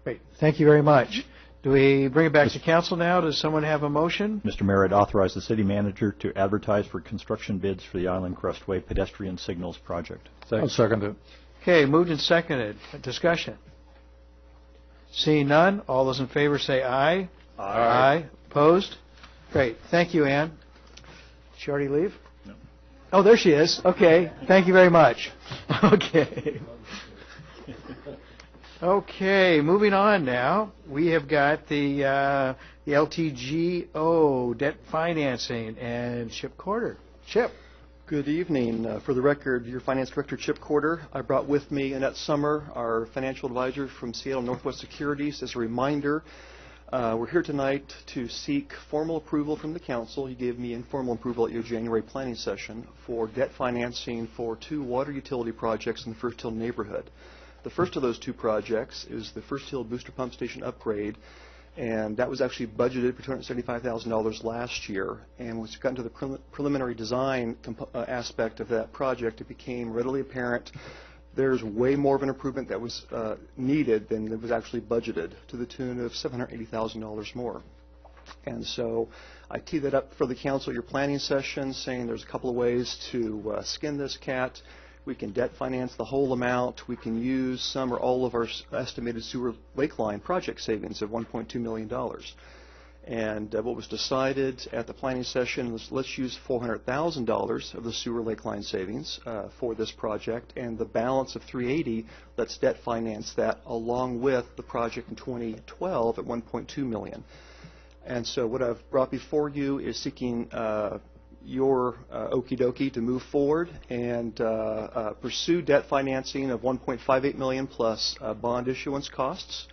Great. Thank you very much. Do we bring it back to council now? Does someone have a motion? Mr. Mayor, I'd authorize the city manager to advertise for construction bids for the Island Crestway pedestrian signals project. I'll second it. Okay, moved and seconded. Discussion. Seeing none, all those in favor say aye. Aye. Opposed? Great. Thank you, Ann. Did she already leave? No. Oh, there she is. Okay. Thank you very much. Okay. Okay, moving on now. We have got the LTGO debt financing and Chip Corder. Chip. Good evening. For the record, your Finance Director, Chip Corder. I brought with me Annette Summer, our financial advisor from Seattle Northwest Securities. As a reminder, we're here tonight to seek formal approval from the council. You gave me informal approval at your January planning session for debt financing for 2 water utility projects in the First Hill neighborhood. The first of those 2 projects is the First Hill Booster Pump Station upgrade, and that was actually budgeted for $275,000 last year. And once we got into the preliminary design aspect of that project, it became readily apparent there's way more of an improvement that was needed than it was actually budgeted, to the tune of $780,000 more. And so I teed that up for the council at your planning session, saying there's a couple of ways to skin this cat. We can debt finance the whole amount. We can use some or all of our estimated sewer lake line project savings of $1.2 million. And what was decided at the planning session was let's use $400,000 of the sewer lake line savings for this project, and the balance of $380,000, let's debt finance that along with the project in 2012 at $1.2 million. And so what I've brought before you is seeking your okie dokie to move forward and pursue debt financing of $1.58 million plus bond issuance costs.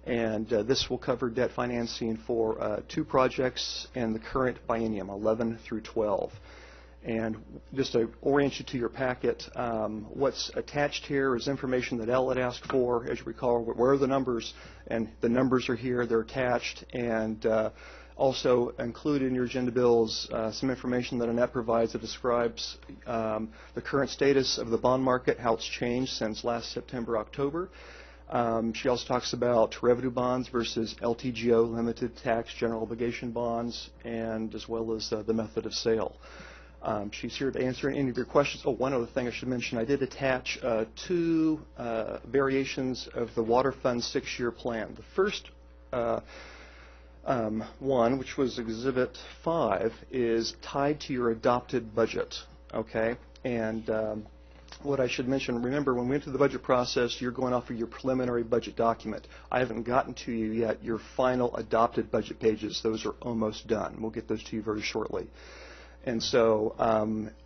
And this will cover debt financing for 2 projects in the current biennium, 11 through 12. And just to orient you to your packet, what's attached here is information that Elle had asked for. As you recall, where are the numbers? And the numbers are here. They're attached. And also included in your agenda bills some information that Annette provides that describes the current status of the bond market, how it's changed since last September, October. She also talks about revenue bonds versus LTGO, limited tax general obligation bonds, and as well as the method of sale. She's here to answer any of your questions. Oh, one other thing I should mention, I did attach 2 variations of the Water Fund 6-year plan. The first one, which was Exhibit 5, is tied to your adopted budget, okay? And what I should mention, remember, when we went through the budget process, you're going off of your preliminary budget document. I haven't gotten to you yet your final adopted budget pages. Those are almost done. We'll get those to you very shortly. And so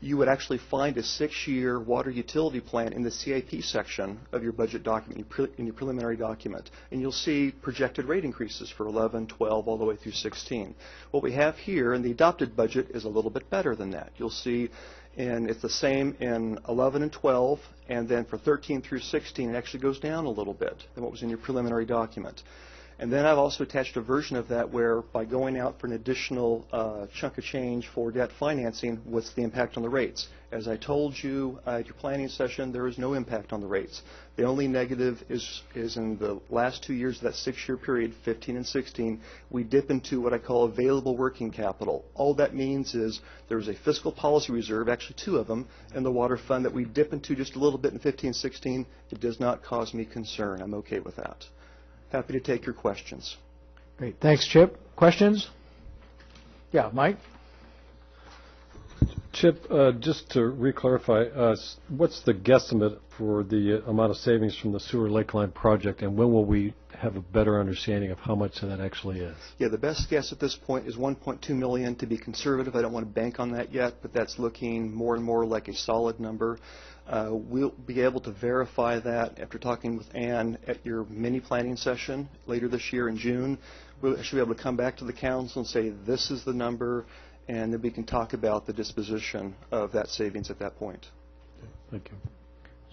you would actually find a 6-year water utility plan in the CIP section of your budget document, in your preliminary document. And you'll see projected rate increases for 11, 12, all the way through 16. What we have here in the adopted budget is a little bit better than that. You'll see, and it's the same in 11 and 12, and then for 13 through 16, it actually goes down a little bit than what was in your preliminary document. And then I've also attached a version of that where by going out for an additional chunk of change for debt financing, what's the impact on the rates? As I told you at your planning session, there is no impact on the rates. The only negative is in the last 2 years of that 6-year period, 15 and 16, we dip into what I call available working capital. All that means is there's a fiscal policy reserve, actually 2 of them, in the water fund that we dip into just a little bit in 15 and 16. It does not cause me concern. I'm okay with that. Happy to take your questions. Great. Thanks, Chip. Questions? Yeah, Mike? Chip, just to re-clarify, what's the guesstimate for the amount of savings from the sewer lake line project, and when will we have a better understanding of how much that actually is? Yeah, the best guess at this point is $1.2 million. To be conservative, I don't want to bank on that yet, but that's looking more and more like a solid number. We'll be able to verify that after talking with Ann at your mini planning session later this year in June. We'll actually be able to come back to the council and say this is the number, and then we can talk about the disposition of that savings at that point. Thank you.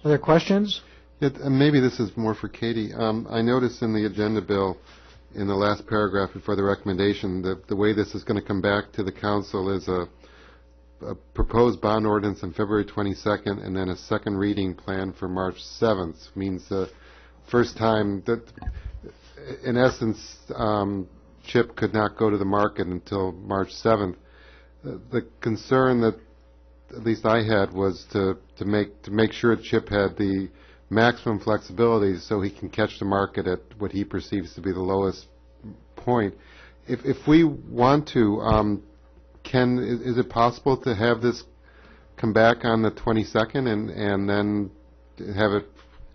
Other questions? Maybe this is more for Katie. I noticed in the agenda bill, in the last paragraph before the recommendation, that the way this is going to come back to the council is a proposed bond ordinance on February 22nd, and then a second reading planned for March 7th. Means the first time that, in essence, CHIP could not go to the market until March 7th. The concern that at least I had was to make sure CHIP had the maximum flexibility so he can catch the market at what he perceives to be the lowest point. If we want to, is it possible to have this come back on the 22nd and then have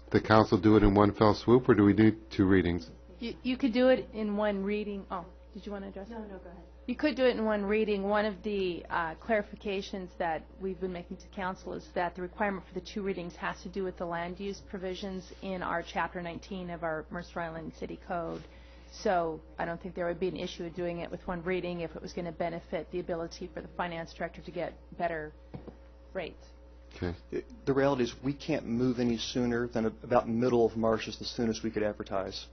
the council do it in one fell swoop, or do we do two readings? You could do it in one reading. Oh, did you want to address that? No, go ahead. You could do it in one reading. One of the clarifications that we've been making to council is that the requirement for the two readings has to do with the land use provisions in our Chapter 19 of our Mercer Island City Code. So I don't think there would be an issue with doing it with one reading if it was going to benefit the ability for the finance director to get better rates. Okay. The reality is we can't move any sooner than about middle of March is the soonest we could advertise.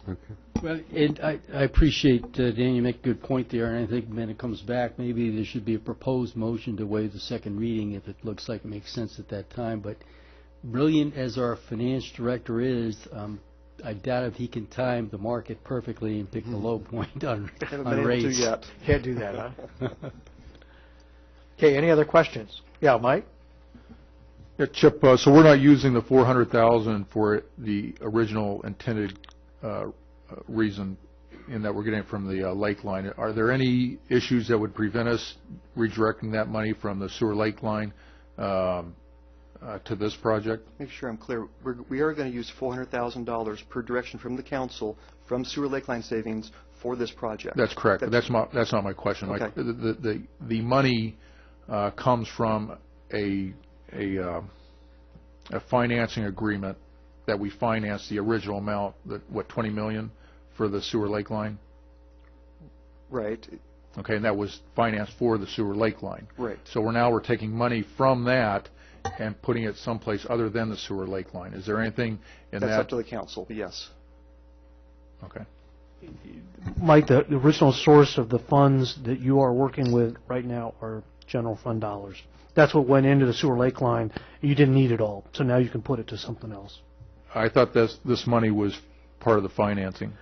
Okay. Well, and I appreciate, Dan, you make a good point there, and I think when it comes back, maybe there should be a proposed motion to waive the second reading if it looks like it makes sense at that time. But brilliant as our finance director is, I doubt if he can time the market perfectly and pick the low point on rates. Yet. Can't do that, huh? Okay, any other questions? Yeah, Mike? Yeah, Chip, so we're not using the $400,000 for the original intended reason in that we're getting it from the lake line. Are there any issues that would prevent us redirecting that money from the sewer lake line to this project? Make sure I'm clear. We are going to use $400,000 per direction from the council from sewer lake line savings for this project. That's correct. But that's not my question. Okay. The money comes from a financing agreement that we finance the original amount, $20 million for the sewer lake line? Right. Okay, and that was financed for the sewer lake line. Right. So we're taking money from that and putting it someplace other than the sewer lake line. Is there anything in that? That's up to the council, yes. Okay. Mike, the original source of the funds that you are working with right now are general fund dollars. That's what went into the sewer lake line. You didn't need it all, so now you can put it to something else. I thought this money was part of the financing.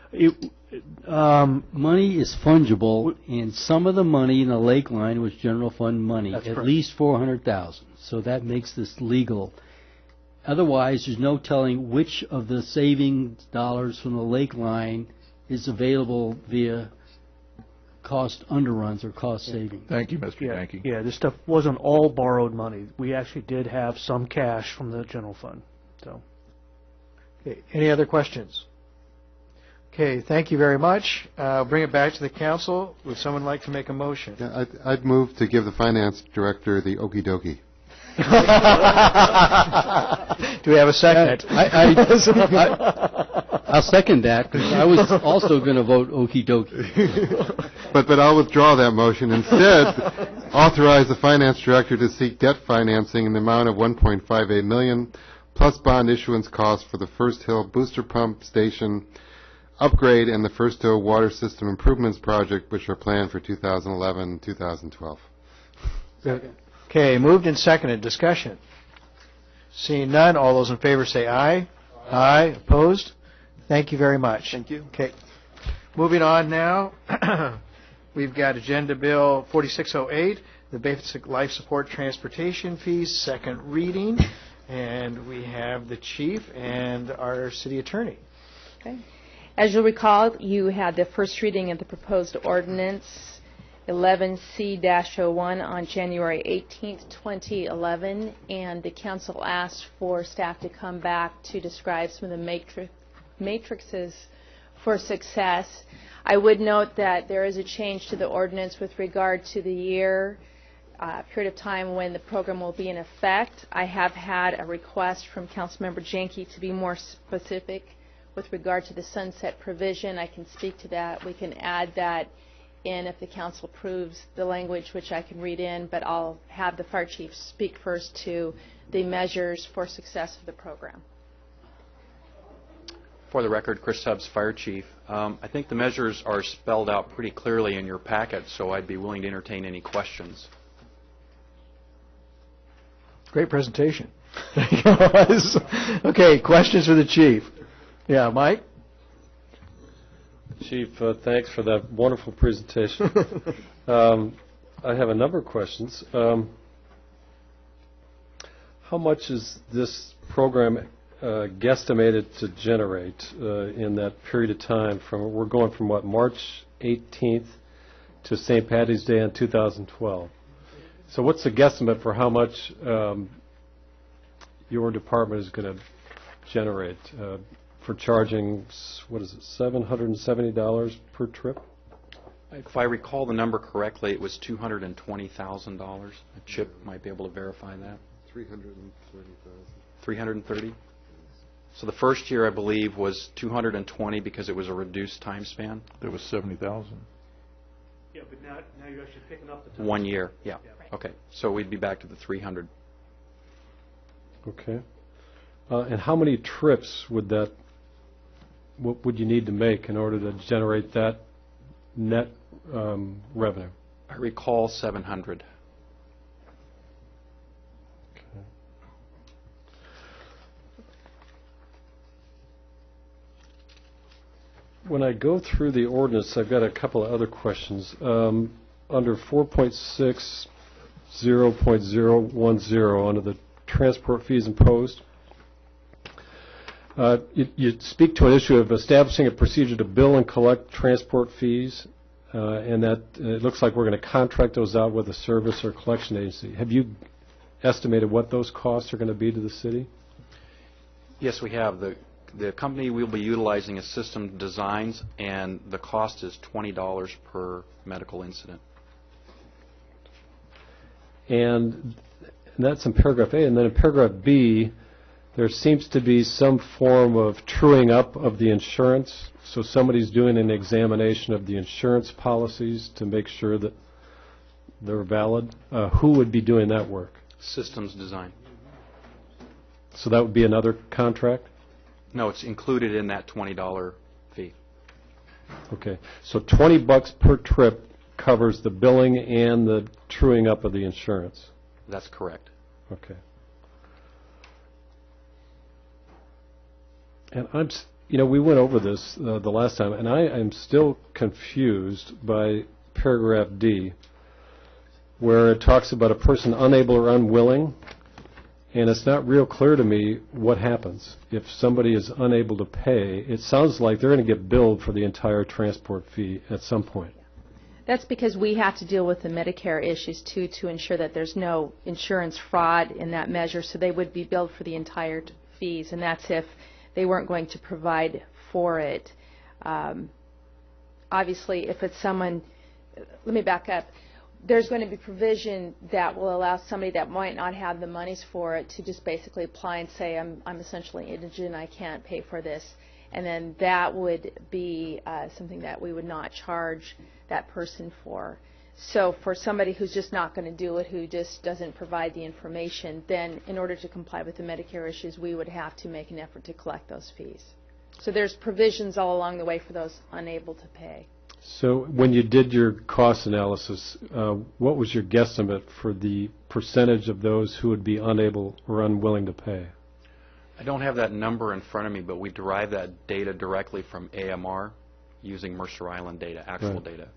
Money is fungible, and some of the money in the lake line was general fund money, That's at correct. least $400,000. So that makes this legal. Otherwise, there's no telling which of the savings dollars from the lake line is available via cost underruns or cost savings. Thank you, Mr. Yankee. Yeah, this stuff wasn't all borrowed money. We actually did have some cash from the general fund. So. Okay, any other questions? Okay, thank you very much. Bring it back to the council. Would someone like to make a motion? Yeah, I'd move to give the finance director the okie dokie. Do we have a second? I'll second that, because I was also going to vote okie dokie. But I'll withdraw that motion. Instead, authorize the finance director to seek debt financing in the amount of $1.58 million, plus bond issuance costs for the First Hill Booster Pump Station upgrade and the First Hill Water System Improvements Project, which are planned for 2011 and 2012. Okay, moved and seconded. Discussion. Seeing none, all those in favor say aye. Aye. Opposed? Thank you very much. Thank you. Okay. Moving on now, we've got Agenda Bill 4608, the Basic Life Support Transportation Fees, second reading, and we have the Chief and our City Attorney. Okay. As you'll recall, you had the first reading of the proposed ordinance 11C-01 on January 18th, 2011, and the council asked for staff to come back to describe some of the matrices for success. I would note that there is a change to the ordinance with regard to the year, period of time when the program will be in effect. I have had a request from Councilmember Janke to be more specific with regard to the sunset provision. I can speak to that. We can add that in if the council approves the language, which I can read in, but I'll have the fire chief speak first to the measures for success of the program. For the record, Chris Tubbs, Fire Chief. I think the measures are spelled out pretty clearly in your packet, so I'd be willing to entertain any questions. Great presentation. Okay, questions for the chief? Yeah, Mike? Chief, thanks for that wonderful presentation. I have a number of questions. How much is this program guesstimated to generate in that period of time? We're going from what, March 18th to St. Patty's Day in 2012. So what's the guesstimate for how much your department is going to generate for charging, what is it, $770 per trip? If I recall the number correctly, it was $220,000. Chip might be able to verify that. 330,000. 330? So the first year, I believe, was 220 because it was a reduced time span. There was 70,000. Yeah, but now you're actually picking up the time. 1 year, yeah. Okay, so we'd be back to the 300. Okay. And how many trips would that, what would you need to make in order to generate that net revenue? I recall 700. Okay. When I go through the ordinance, I've got a couple of other questions. Under 4.60.010, under the transport fees imposed, you speak to an issue of establishing a procedure to bill and collect transport fees, and that it looks like we're going to contract those out with a service or collection agency. Have you estimated what those costs are going to be to the city? Yes, we have. The company we'll be utilizing is System Designs, and the cost is $20 per medical incident. And that's in paragraph A. And then in paragraph B, there seems to be some form of truing up of the insurance. So somebody's doing an examination of the insurance policies to make sure that they're valid. Who would be doing that work? Systems Design. So that would be another contract? No, it's included in that $20 fee. Okay. So $20 per trip covers the billing and the truing up of the insurance. That's correct. Okay. And we went over this the last time, and I am still confused by paragraph D, where it talks about a person unable or unwilling, and it's not real clear to me what happens if somebody is unable to pay. It sounds like they're going to get billed for the entire transport fee at some point. That's because we have to deal with the Medicare issues, too, to ensure that there's no insurance fraud in that measure, so they would be billed for the entire fees, and that's if they weren't going to provide for it. Obviously, if it's someone, let me back up, there's going to be provision that will allow somebody that might not have the monies for it to just basically apply and say, I'm essentially indigent, I can't pay for this. And then that would be something that we would not charge that person for. So for somebody who's just not going to do it, who just doesn't provide the information, then in order to comply with the Medicare issues, we would have to make an effort to collect those fees. So there's provisions all along the way for those unable to pay. So when you did your cost analysis, what was your guesstimate for the percentage of those who would be unable or unwilling to pay? I don't have that number in front of me, but we derive that data directly from AMR using Mercer Island data, actual data.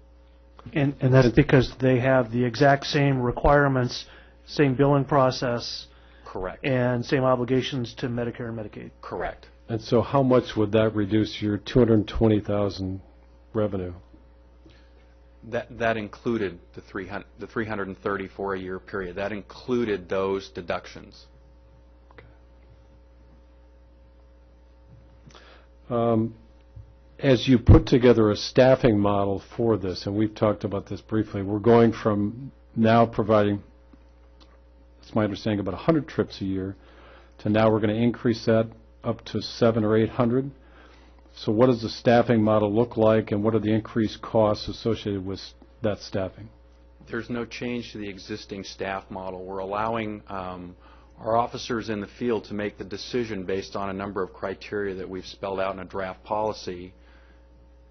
And that's because they have the exact same requirements, same billing process. Correct. And same obligations to Medicare and Medicaid. Correct. And so how much would that reduce your $220,000 revenue? That included the 330 for a year period. That included those deductions. As you put together a staffing model for this, and we've talked about this briefly, we're going from now providing, it's my understanding, about 100 trips a year, to now we're going to increase that up to 700 or 800. So what does the staffing model look like, and what are the increased costs associated with that staffing? There's no change to the existing staff model. We're allowing our officers in the field to make the decision based on a number of criteria that we've spelled out in a draft policy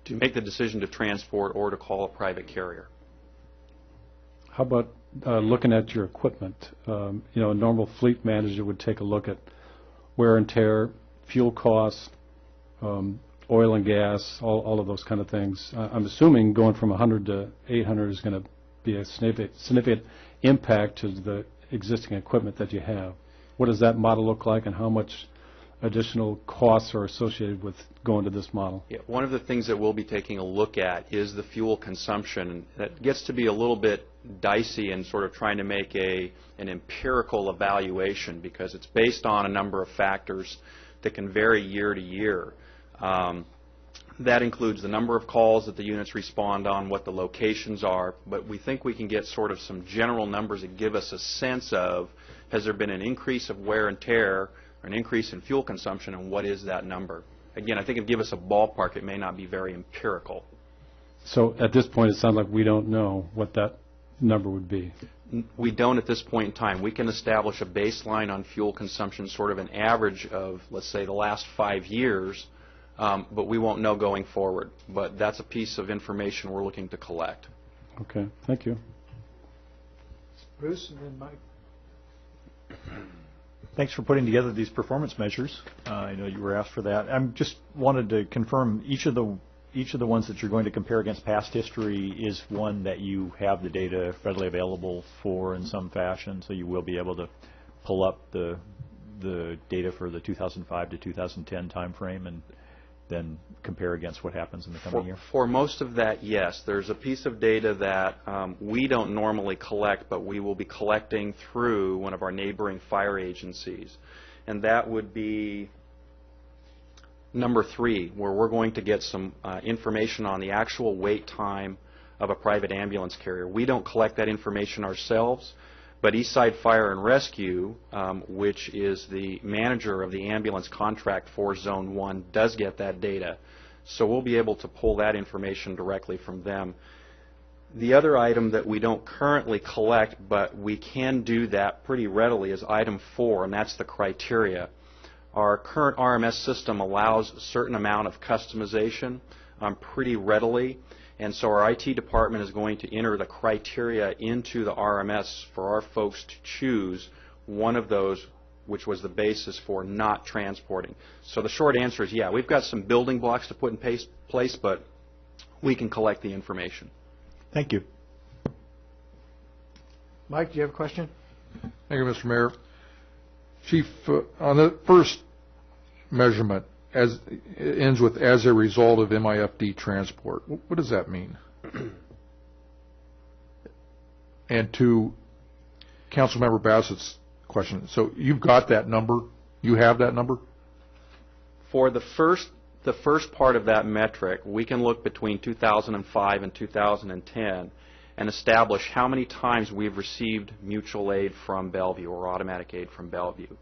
to make the decision to transport or to call a private carrier. How about looking at your equipment? A normal fleet manager would take a look at wear and tear, fuel costs, oil and gas, all of those kind of things. I'm assuming going from 100 to 800 is going to be a significant impact to the existing equipment that you have. What does that model look like, and how much additional costs are associated with going to this model? Yeah, one of the things that we'll be taking a look at is the fuel consumption. That gets to be a little bit dicey in sort of trying to make an empirical evaluation, because it's based on a number of factors that can vary year to year. That includes the number of calls that the units respond on, what the locations are, but we think we can get sort of some general numbers that give us a sense of, has there been an increase of wear and tear or an increase in fuel consumption, and what is that number? Again, I think it'd give us a ballpark. It may not be very empirical. So at this point, it sounds like we don't know what that number would be. We don't at this point in time. We can establish a baseline on fuel consumption, sort of an average of, let's say, the last 5 years, but we won't know going forward. But that's a piece of information we're looking to collect. Okay, thank you. Bruce and then Mike. Thanks for putting together these performance measures. I know you were asked for that. I just wanted to confirm each of the ones that you're going to compare against past history is one that you have the data readily available for in some fashion, so you will be able to pull up the data for the 2005 to 2010 time frame and then compare against what happens in the coming year? For most of that, yes. There's a piece of data that we don't normally collect, but we will be collecting through one of our neighboring fire agencies. And that would be number 3, where we're going to get some information on the actual wait time of a private ambulance carrier. We don't collect that information ourselves, but Eastside Fire and Rescue, which is the manager of the ambulance contract for Zone 1, does get that data. So we'll be able to pull that information directly from them. The other item that we don't currently collect, but we can do that pretty readily, is item 4, and that's the criteria. Our current RMS system allows a certain amount of customization pretty readily. And so our IT department is going to enter the criteria into the RMS for our folks to choose one of those, which was the basis for not transporting. So the short answer is, yeah, we've got some building blocks to put in place, but we can collect the information. Thank you. Mike, do you have a question? Thank you, Mr. Mayor. Chief, on the first measurement, it ends with as a result of MIFD transport. What does that mean? And to Councilmember Bassett's question, so you've got that number? You have that number? For the first part of that metric, we can look between 2005 and 2010 and establish how many times we've received mutual aid from Bellevue or automatic aid from Bellevue.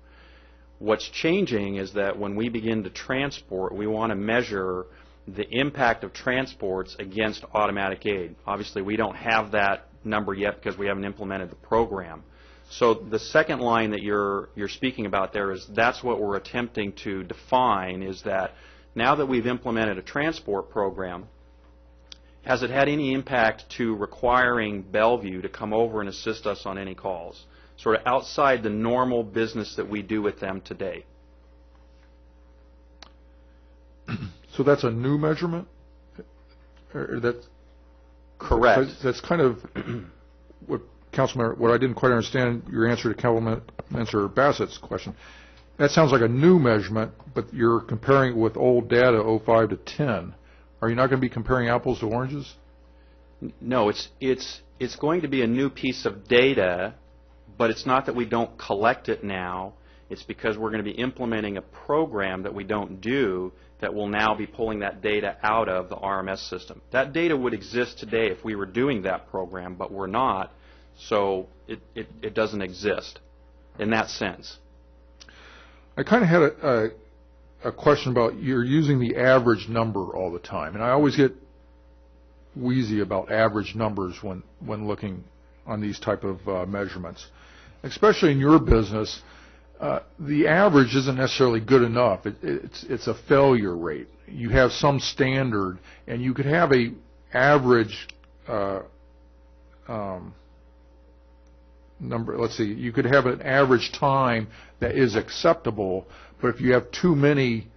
What's changing is that when we begin to transport, we want to measure the impact of transports against automatic aid. Obviously, we don't have that number yet because we haven't implemented the program. So the second line that you're speaking about there is that's what we're attempting to define, is that now that we've implemented a transport program, has it had any impact to requiring Bellevue to come over and assist us on any calls? Sort of outside the normal business that we do with them today. So that's a new measurement? Or that's correct. That's kind of what Councilman, what I didn't quite understand your answer to Councilman Bassett's question. That sounds like a new measurement, but you're comparing it with old data 05 to 10. Are you not going to be comparing apples to oranges? No, it's going to be a new piece of data, but it's not that we don't collect it now. It's because we're going to be implementing a program that we don't do that will now be pulling that data out of the RMS system. That data would exist today if we were doing that program, but we're not, so it doesn't exist in that sense. I kind of had a question about you're using the average number all the time, and I always get wheezy about average numbers when looking on these type of measurements. Especially in your business, the average isn't necessarily good enough. It's a failure rate. You have some standard, and you could have a average number. Let's see. You could have an average time that is acceptable, but if you have too many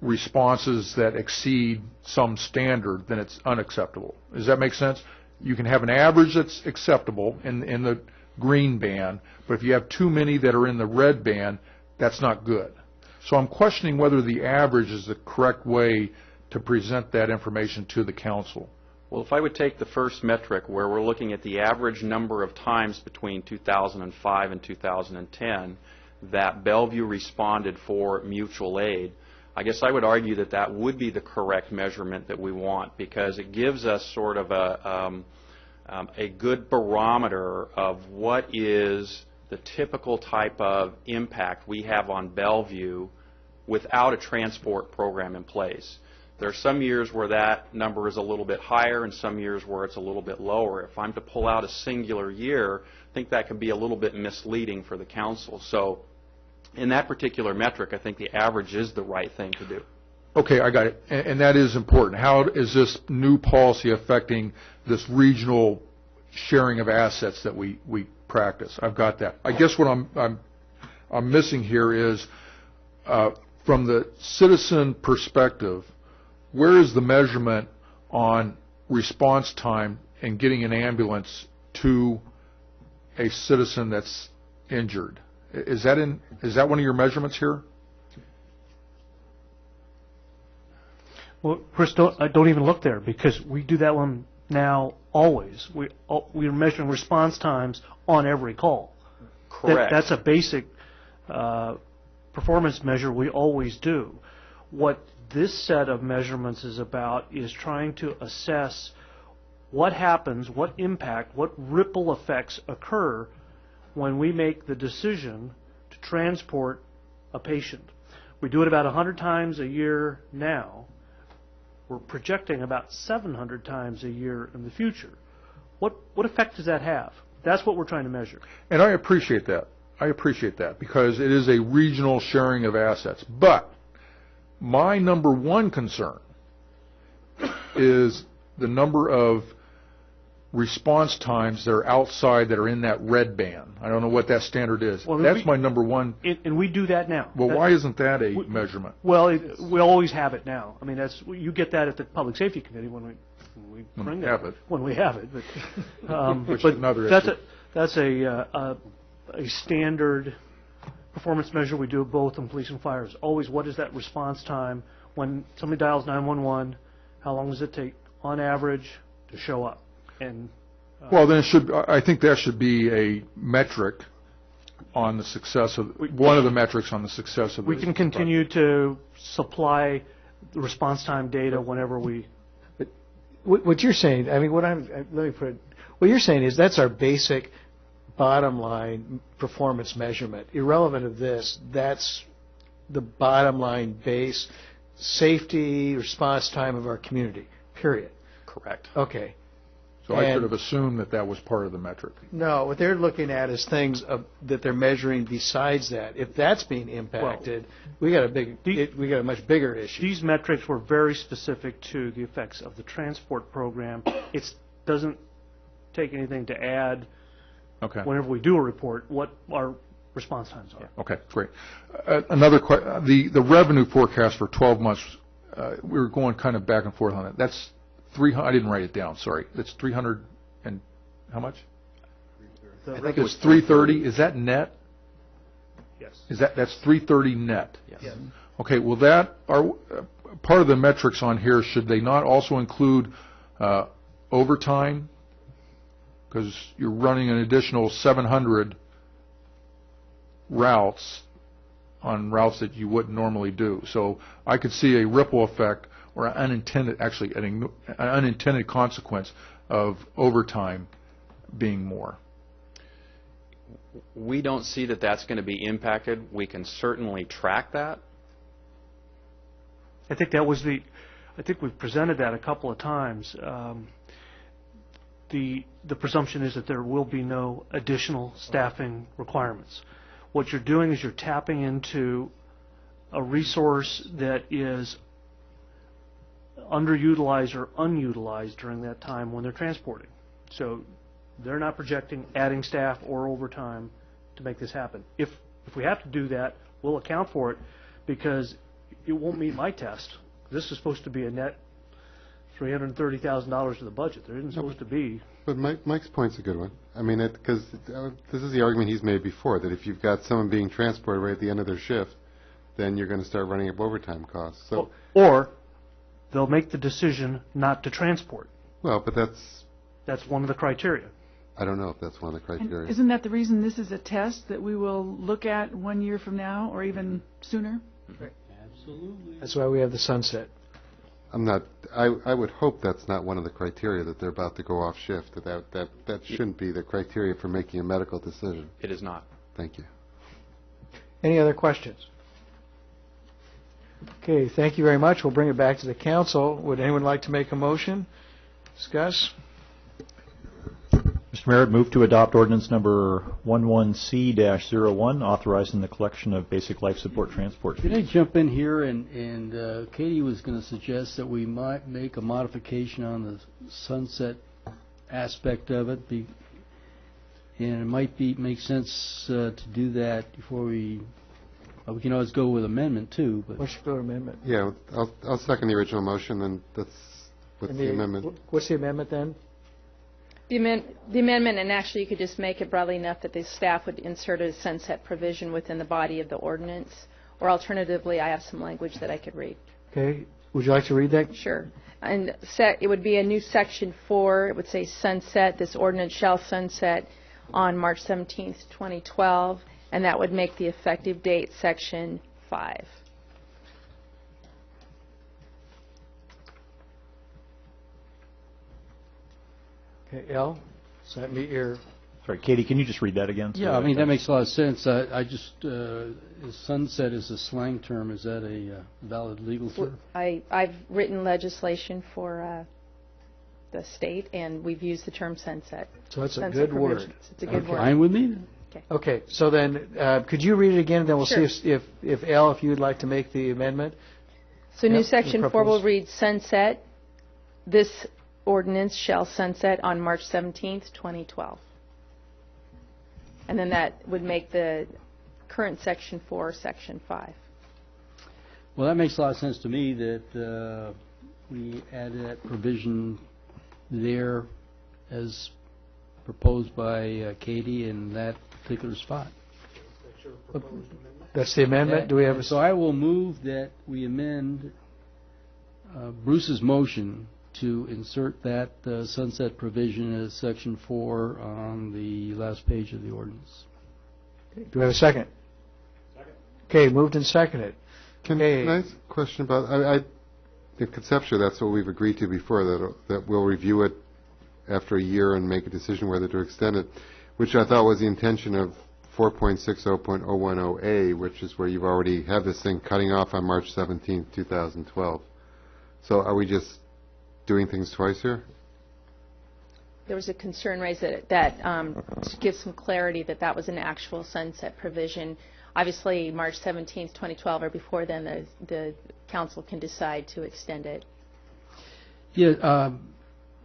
responses that exceed some standard, then it's unacceptable. Does that make sense? You can have an average that's acceptable in the green band, but if you have too many that are in the red band, that's not good. So I'm questioning whether the average is the correct way to present that information to the council. Well, if I would take the first metric where we're looking at the average number of times between 2005 and 2010 that Bellevue responded for mutual aid, I guess I would argue that that would be the correct measurement that we want, because it gives us sort of a good barometer of what is the typical type of impact we have on Bellevue without a transport program in place. There are some years where that number is a little bit higher and some years where it's a little bit lower. If I'm to pull out a singular year, I think that can be a little bit misleading for the council. So in that particular metric, I think the average is the right thing to do. Okay, I got it. And that is important. How is this new policy affecting this regional sharing of assets that we practice? I've got that. I guess what I'm missing here is from the citizen perspective, where is the measurement on response time and getting an ambulance to a citizen that's injured? Is that one of your measurements here? Well, Chris, don't even look there, because we do that one now always. We're measuring response times on every call. Correct. That's a basic performance measure we always do. What this set of measurements is about is trying to assess what happens, what impact, what ripple effects occur when we make the decision to transport a patient. We do it about 100 times a year now. We're projecting about 700 times a year in the future. What effect does that have? That's what we're trying to measure. And I appreciate that. Because it is a regional sharing of assets. But my number one concern is the number of response times that are outside that are in that red band. I don't know what that standard is. Well, that's my number one. And we do that now. Well, why isn't that a measurement? Well, we always have it now. I mean, you get that at the Public Safety Committee when we bring it. When we have it. But, Which but is another that's a standard performance measure we do both in police and fires. Always, what is that response time when somebody dials 911? How long does it take, on average, to show up? And well, then I think that should be a metric on the success of one of the metrics on the success of. We can continue to supply the response time data whenever we. But what you're saying, I mean, let me put it. What you're saying is that's our basic bottom line performance measurement. Irrelevant of this, that's the bottom line base safety response time of our community, period. Correct. Okay. So I should have assumed that was part of the metric. No, what they're looking at is things that they're measuring besides that. If that's being impacted, we got a much bigger issue. These metrics were very specific to the effects of the transport program. It doesn't take anything to add. Okay. Whenever we do a report, what our response times are. Okay, great. Another question: the revenue forecast for 12 months. We were going kind of back and forth on it. That's 300. I didn't write it down. Sorry. That's 300 and how much? I think it was 330. Is that net? Yes. That's 330 net? Yes. Okay. Well, that are part of the metrics on here. Should they not also include Overtime, because you're running an additional 700 routes on routes that you wouldn't normally do. So I could see a ripple effect or an unintended consequence of overtime being more. We don't see that that's going to be impacted. We can certainly track that. I think we've presented that a couple of times. The presumption is that there will be no additional staffing requirements. What you're doing is you're tapping into a resource that is underutilized or unutilized during that time when they're transporting. So they're not projecting adding staff or overtime to make this happen. If we have to do that, we'll account for it because it won't meet my test. This is supposed to be a net $330,000 to the budget. There isn't supposed to be. But Mike's point's a good one. I mean, because this is the argument he's made before, that if you've got someone being transported right at the end of their shift, then you're going to start running up overtime costs. So, or they'll make the decision not to transport. Well, but that's one of the criteria. I don't know if that's one of the criteria. And isn't that the reason this is a test that we will look at 1 year from now or even sooner? Absolutely. That's why we have the sunset. I would hope that's not one of the criteria that they're about to go off shift. That shouldn't be the criteria for making a medical decision. It is not. Thank you. Any other questions? Okay, thank you very much. We'll bring it back to the council. Would anyone like to make a motion? Discuss? Mr. Mayor, move to adopt ordinance number 11C-01, authorizing the collection of basic life support transport fees. Can I jump in here? And Katie was going to suggest that we might make a modification on the sunset aspect of it, and it might make sense to do that before we can always go with amendment too. But What's your amendment? Yeah, I'll second the original motion, and that's with the amendment. What's the amendment then? The amendment, and actually you could just make it broadly enough that the staff would insert a sunset provision within the body of the ordinance, or alternatively, I have some language that I could read. Okay. Would you like to read that? Sure. And it would be a new section 4. It would say sunset. This ordinance shall sunset on March 17th, 2012, and that would make the effective date section 5. Okay, L, does that meet your... Sorry, Katie, can you just read that again? yeah, I mean, that makes a lot of sense. I just, sunset is a slang term. Is that a valid legal term? I've written legislation for the state, and we've used the term sunset. So that's a Sunset good word. provisions. It's a good word. Fine with me. Okay, so then, could you read it again, and then we'll Sure. see if L, if you would like to make the amendment. So new Yep, section you 4 will propose. read sunset. This ordinance shall sunset on March 17th, 2012. And then that would make the current section 4 section 5. Well, that makes a lot of sense to me that we add that provision there as proposed by Katie in that particular spot. That's the amendment? Do we have a... So I will move that we amend Bruce's motion to insert that sunset provision as section 4 on the last page of the ordinance. Do we have a second? Second. Okay, moved and seconded. Can I ask a question about, conceptually that's what we've agreed to before, that we'll review it after a year and make a decision whether to extend it, which I thought was the intention of 4.60.010A, which is where you've already have this thing cutting off on March 17th, 2012. So are we just doing things twice here? There was a concern raised that to give some clarity that was an actual sunset provision. Obviously, March 17th, 2012, or before then, the council can decide to extend it. Yeah,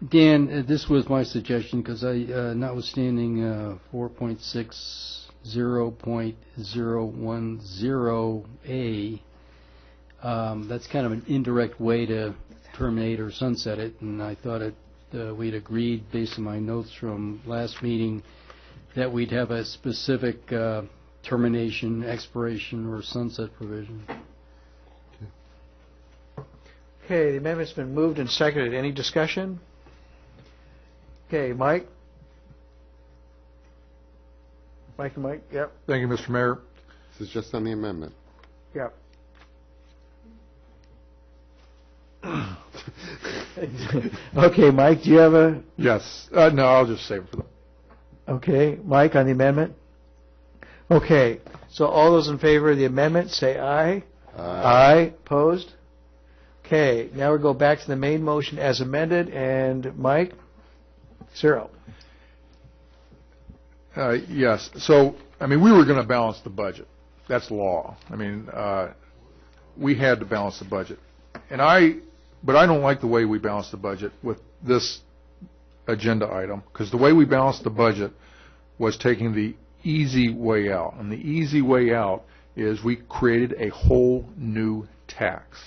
Dan, this was my suggestion because notwithstanding 4.60.010A, that's kind of an indirect way to terminate or sunset it, and I thought we'd agreed, based on my notes from last meeting, that we'd have a specific termination, expiration, or sunset provision. Okay, the amendment's been moved and seconded. Any discussion? Okay, Mike? Mike and Mike, yep, Thank you, Mr. Mayor. This is just on the amendment. yep. Okay, Mike, do you have a, Yes. No, I'll just save it for them. okay, Mike on the amendment? Okay, so all those in favor of the amendment, say aye. Aye. Opposed? Okay, now we go back to the main motion as amended, and Mike? 0. Yes. So, I mean, we were going to balance the budget. That's law. I mean, we had to balance the budget. But I don't like the way we balanced the budget with this agenda item, because the way we balanced the budget was taking the easy way out. And the easy way out is we created a whole new tax.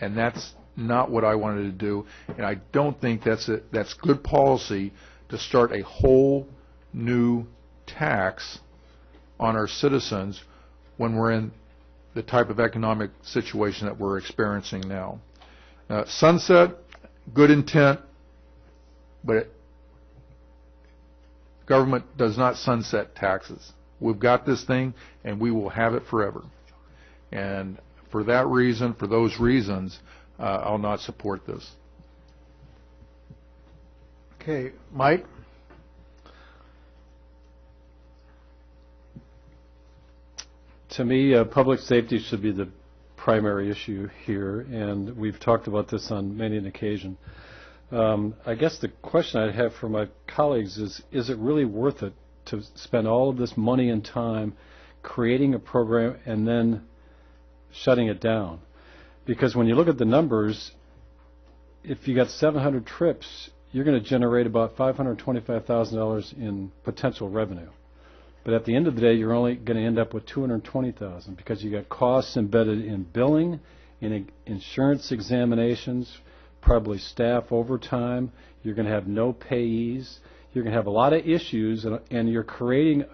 And that's not what I wanted to do. And I don't think that's good policy to start a whole new tax on our citizens when we're in the type of economic situation that we're experiencing now. Sunset, good intent, but government does not sunset taxes. We've got this thing, and we will have it forever. And for that reason, for those reasons, I'll not support this. Okay, Mike? To me, public safety should be the primary issue here, and we've talked about this on many an occasion. I guess the question I'd have for my colleagues is it really worth it to spend all of this money and time creating a program and then shutting it down? Because when you look at the numbers, if you got 700 trips, you're going to generate about $525,000 in potential revenue. But at the end of the day, you're only going to end up with $220,000 because you got costs embedded in billing, in insurance examinations, probably staff overtime. You're going to have no payees. You're going to have a lot of issues, and you're creating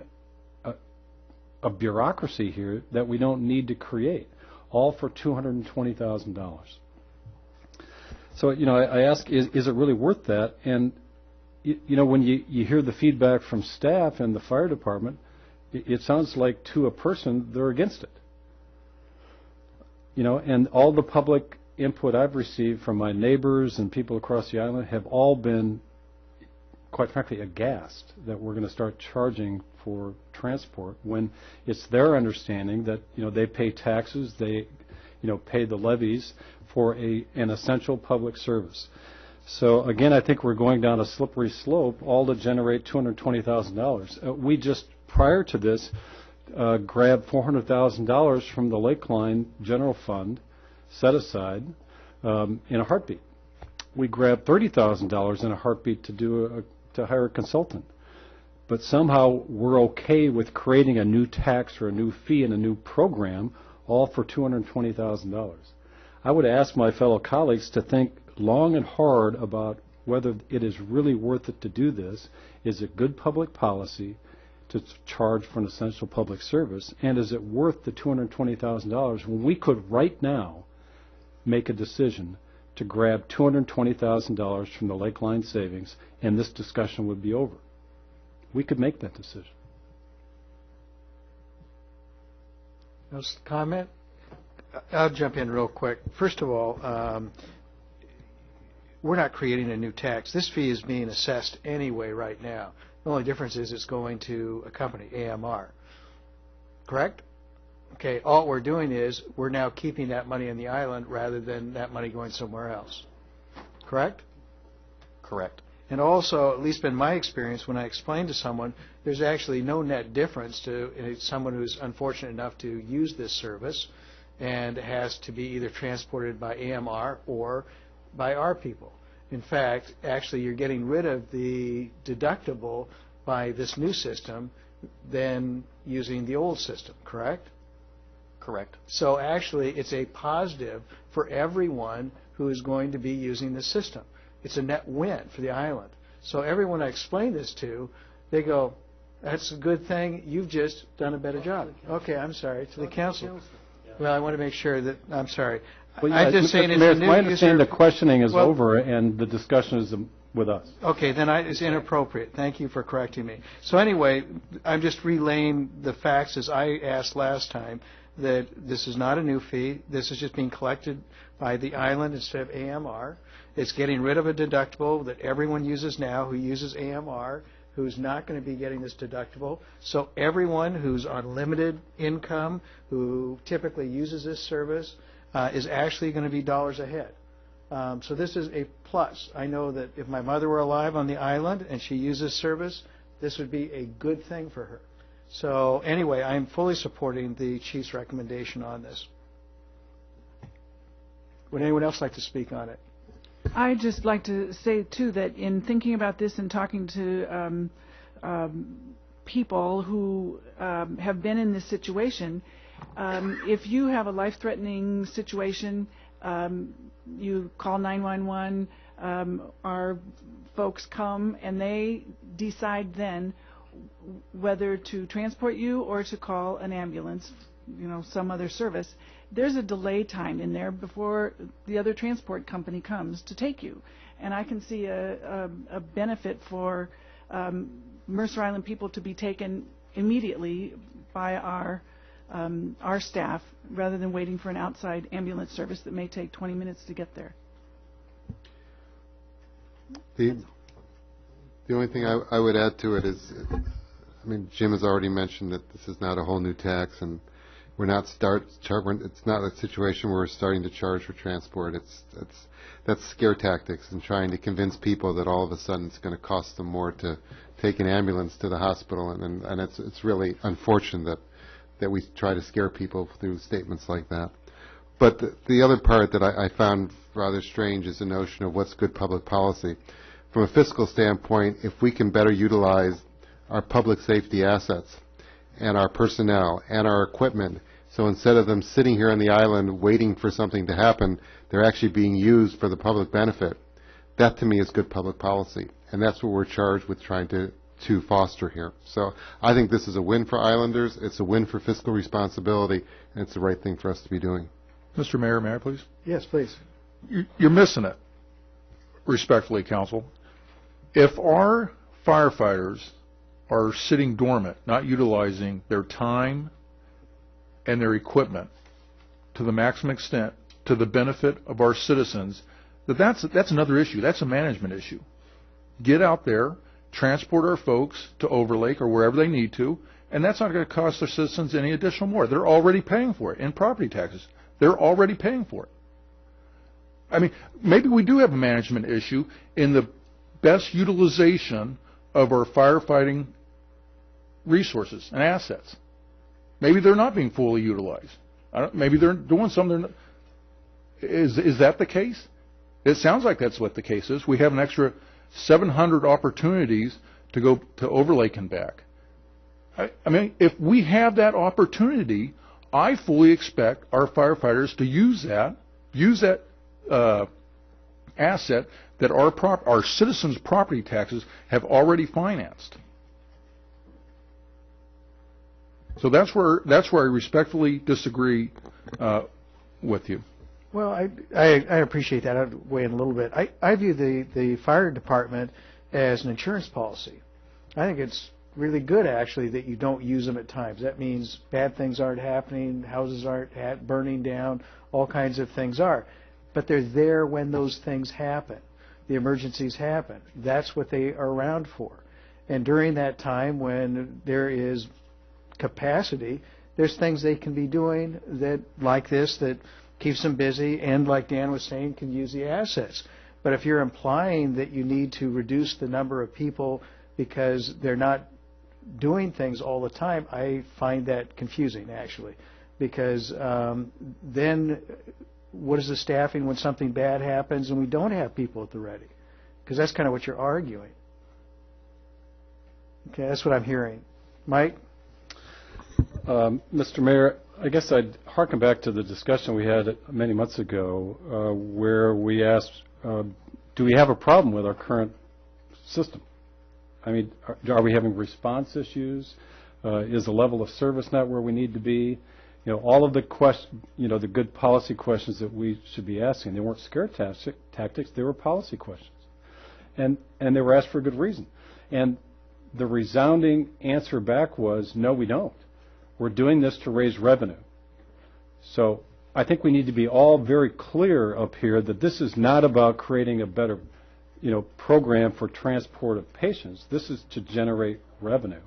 a bureaucracy here that we don't need to create, all for $220,000. So, I ask, is it really worth that? And when you hear the feedback from staff and the fire department, it sounds like to a person they're against it. And all the public input I've received from my neighbors and people across the island have all been, quite frankly, aghast that we're going to start charging for transport when it's their understanding that they pay taxes, they pay the levies for an essential public service. So again, I think we're going down a slippery slope, all to generate $220,000. We just, prior to this, grabbed $400,000 from the Lakeline General Fund, set aside, in a heartbeat. We grabbed $30,000 in a heartbeat to hire a consultant. But somehow we're okay with creating a new tax or a new fee and a new program, all for $220,000. I would ask my fellow colleagues to think long and hard about whether it is really worth it to do this. Is it good public policy to charge for an essential public service? And is it worth the $220,000 when we could right now make a decision to grab $220,000 from the Lakeline savings and this discussion would be over? We could make that decision. No comment? I'll jump in real quick. First of all, we're not creating a new tax. This fee is being assessed anyway right now. The only difference is it's going to a company, AMR. Correct? Okay, all we're doing is we're now keeping that money on the island rather than that money going somewhere else. Correct? Correct. And also, at least in my experience, when I explain to someone, there's actually no net difference to someone who's unfortunate enough to use this service and has to be either transported by AMR or by our people. In fact, actually, you're getting rid of the deductible by this new system than using the old system, correct? Correct. So actually, it's a positive for everyone who is going to be using the system. It's a net win for the island. So everyone I explain this to, they go, that's a good thing, you've just done a better job. Okay, I'm sorry, to the council. Well, I want to make sure that, I'm sorry. Well, I'm just saying it's Mayor, a new I understand user. the questioning is Well, over and the discussion is with us. Okay, then it's inappropriate. Thank you for correcting me. So anyway, I'm just relaying the facts as I asked last time, that this is not a new fee. This is just being collected by the island instead of AMR. It's getting rid of a deductible that everyone uses now who uses AMR, who's not going to be getting this deductible. So everyone who's on limited income, who typically uses this service, is actually going to be dollars ahead. So this is a plus. I know that if my mother were alive on the island and she used this service, this would be a good thing for her. So anyway, I'm fully supporting the Chief's recommendation on this. Would anyone else like to speak on it? I'd just like to say, too, that in thinking about this and talking to people who have been in this situation, if you have a life-threatening situation, you call 911, our folks come, and they decide then whether to transport you or to call an ambulance, some other service. There's a delay time in there before the other transport company comes to take you. And I can see a benefit for Mercer Island people to be taken immediately by our staff rather than waiting for an outside ambulance service that may take 20 minutes to get there. The only thing I would add to it is, Jim has already mentioned that this is not a whole new tax, and we're not it's not a situation where we're starting to charge for transport. That's scare tactics and trying to convince people that all of a sudden it's going to cost them more to take an ambulance to the hospital, and it's really unfortunate that we try to scare people through statements like that. But the other part that I found rather strange is the notion of what's good public policy. From a fiscal standpoint, if we can better utilize our public safety assets and our personnel and our equipment, so instead of them sitting here on the island waiting for something to happen, they're actually being used for the public benefit, that to me is good public policy. And that's what we're charged with trying to foster here. So I think this is a win for islanders, it's a win for fiscal responsibility, and it's the right thing for us to be doing. Mr. Mayor, may I please? Yes, please. You're missing it, respectfully, Council. If our firefighters are sitting dormant, not utilizing their time and their equipment to the maximum extent to the benefit of our citizens, that's another issue. That's a management issue. Get out there, transport our folks to Overlake or wherever they need to, and that's not going to cost their citizens any additional more. They're already paying for it in property taxes. They're already paying for it. Maybe we do have a management issue in the best utilization of our firefighting resources and assets. Maybe they're not being fully utilized. Maybe they're doing something. Is that the case? It sounds like that's what the case is. We have an extra 700 opportunities to go to Overlake and back. If we have that opportunity, I fully expect our firefighters to use that asset that our citizens' property taxes have already financed. So that's where I respectfully disagree with you. Well, I appreciate that. I'd weigh in a little bit. I view the fire department as an insurance policy. I think it's really good, actually, that you don't use them at times. That means bad things aren't happening, houses aren't burning down, all kinds of things are. But they're there when those things happen. The emergencies happen. That's what they are around for. And during that time when there is capacity, there's things they can be doing that, like this, that keeps them busy, and like Dan was saying, can use the assets. But if you're implying that you need to reduce the number of people because they're not doing things all the time, I find that confusing, actually. Because then what is the staffing when something bad happens and we don't have people at the ready? Because that's kind of what you're arguing. Okay, that's what I'm hearing. Mike? Mr. Mayor, I guess I'd harken back to the discussion we had many months ago where we asked, do we have a problem with our current system? Are we having response issues? Is the level of service not where we need to be? All of the the good policy questions that we should be asking. They weren't scare tactics, they were policy questions. And they were asked for a good reason. And the resounding answer back was, no, we don't. We're doing this to raise revenue. So I think we need to be all very clear up here that this is not about creating a better, program for transport of patients. This is to generate revenue.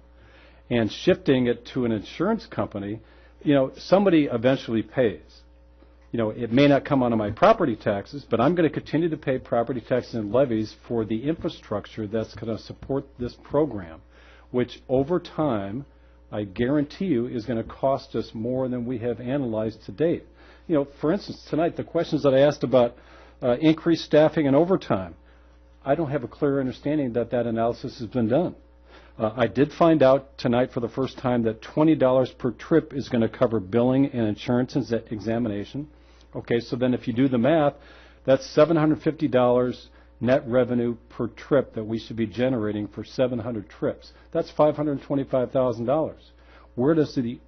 And shifting it to an insurance company, somebody eventually pays. It may not come out of my property taxes, but I'm going to continue to pay property taxes and levies for the infrastructure that's going to support this program, which over time, I guarantee you, is going to cost us more than we have analyzed to date. For instance, tonight, the questions that I asked about increased staffing and overtime, I don't have a clear understanding that analysis has been done. I did find out tonight for the first time that $20 per trip is going to cover billing and insurance examination. Okay, so then if you do the math, that's $750 net revenue per trip that we should be generating for 700 trips. That's $525,000. Where does the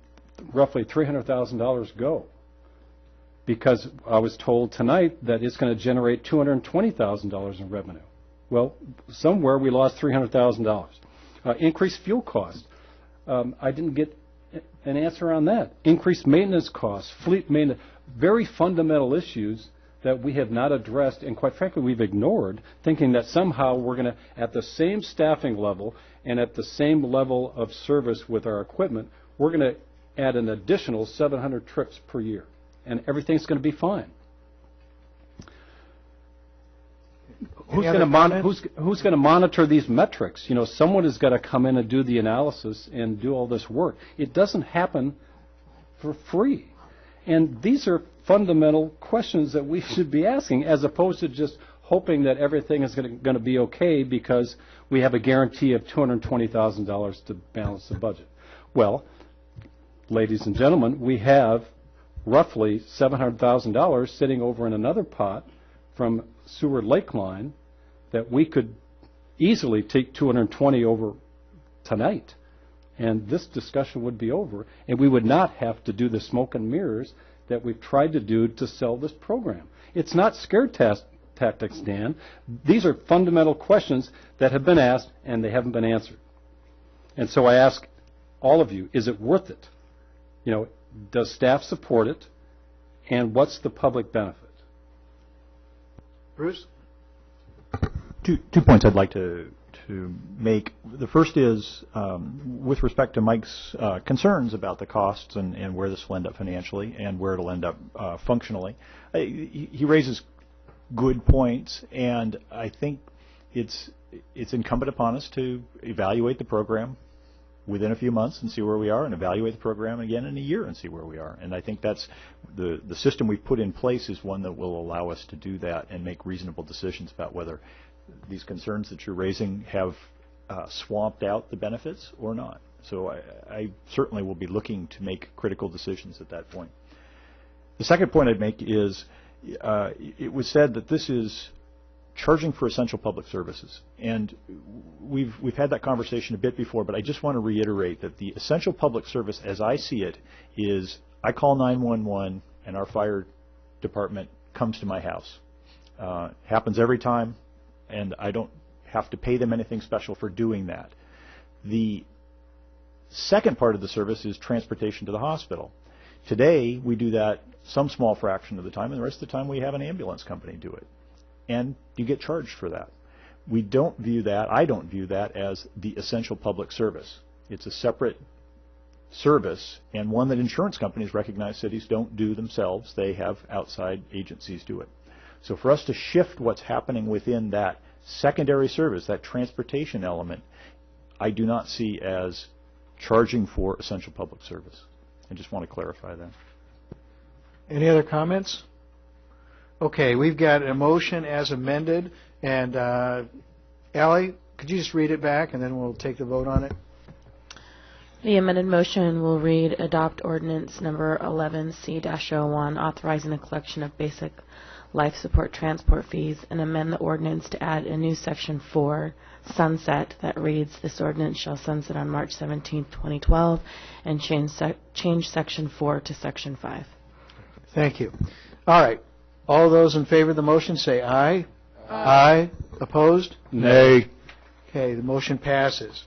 roughly $300,000 go? Because I was told tonight that it's going to generate $220,000 in revenue. Well, somewhere we lost $300,000. Increased fuel costs. I didn't get an answer on that. Increased maintenance costs, fleet maintenance, very fundamental issues that we have not addressed and quite frankly we've ignored, thinking that somehow we're going to, at the same staffing level and at the same level of service with our equipment, we're going to add an additional 700 trips per year and everything's going to be fine. Who's going to monitor these metrics? Someone has got to come in and do the analysis and do all this work. It doesn't happen for free. And these are fundamental questions that we should be asking as opposed to just hoping that everything is going to be okay because we have a guarantee of $220,000 to balance the budget. Well, ladies and gentlemen, we have roughly $700,000 sitting over in another pot from Seward Lake Line that we could easily take 220 over tonight, and this discussion would be over, and we would not have to do the smoke and mirrors that we've tried to do to sell this program. It's not scare tactics, Dan. These are fundamental questions that have been asked, and they haven't been answered. And so I ask all of you, is it worth it? Does staff support it, and what's the public benefit? Bruce? Two points I'd like to make. The first is with respect to Mike's concerns about the costs and where this will end up financially and where it'll end up functionally. He raises good points, and I think it's incumbent upon us to evaluate the program within a few months and see where we are, and evaluate the program again in a year and see where we are. And I think that's the system we've put in place is one that will allow us to do that and make reasonable decisions about whether these concerns that you're raising have swamped out the benefits or not. So I certainly will be looking to make critical decisions at that point. The second point I'd make is it was said that this is charging for essential public services. And we've had that conversation a bit before, but I just want to reiterate that the essential public service, as I see it, is I call 911 and our fire department comes to my house. Happens every time, and I don't have to pay them anything special for doing that. The second part of the service is transportation to the hospital. Today, we do that some small fraction of the time, and the rest of the time we have an ambulance company do it. And you get charged for that. We don't view that, I don't view that as the essential public service. It's a separate service and one that insurance companies recognize cities don't do themselves. They have outside agencies do it. So for us to shift what's happening within that secondary service, that transportation element, I do not see as charging for essential public service. I just want to clarify that. Any other comments? Okay, we've got a motion as amended, and Allie, could you just read it back, and then we'll take the vote on it? The amended motion will read, adopt ordinance number 11C-01, authorizing the collection of basic life support transport fees, and amend the ordinance to add a new section 4, sunset, that reads, this ordinance shall sunset on March 17, 2012, and change section 4 to section 5. Thank you. All right. All those in favor of the motion say aye. Aye. Opposed? Nay. Okay, the motion passes.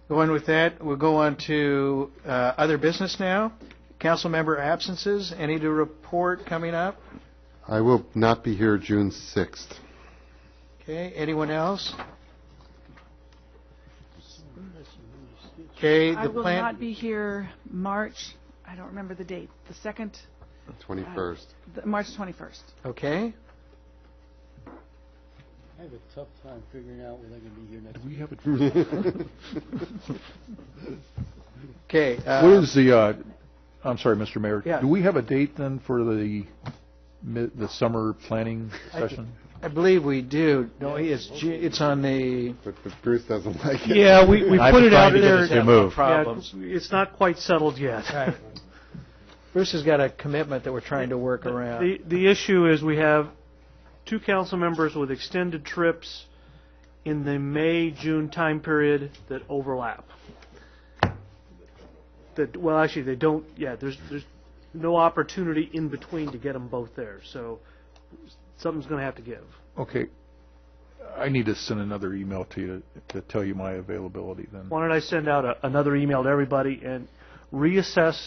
Going with that, we'll go on to other business now. Council member absences. Any to report coming up? I will not be here June 6th. Okay, anyone else? Okay, I the will plan. not be here March, I don't remember the date, the 2nd? 21st. March 21st. Okay. I have a tough time figuring out when I'm going to be here next Do we have it? Okay. What is the, I'm sorry, Mr. Mayor. Yeah. Do we have a date then for the summer planning session? I believe we do. No, it's on the. But Bruce doesn't like it. Yeah, we put it out there. To move. Problems. Yeah, it's not quite settled yet. Right. Bruce has got a commitment that we're trying to work around. The issue is we have 2 council members with extended trips in the May-June time period that overlap. Well, actually, they don't. Yeah, there's no opportunity in between to get them both there. So something's going to have to give. Okay. I need to send another email to you to tell you my availability then. Why don't I send out another email to everybody and reassess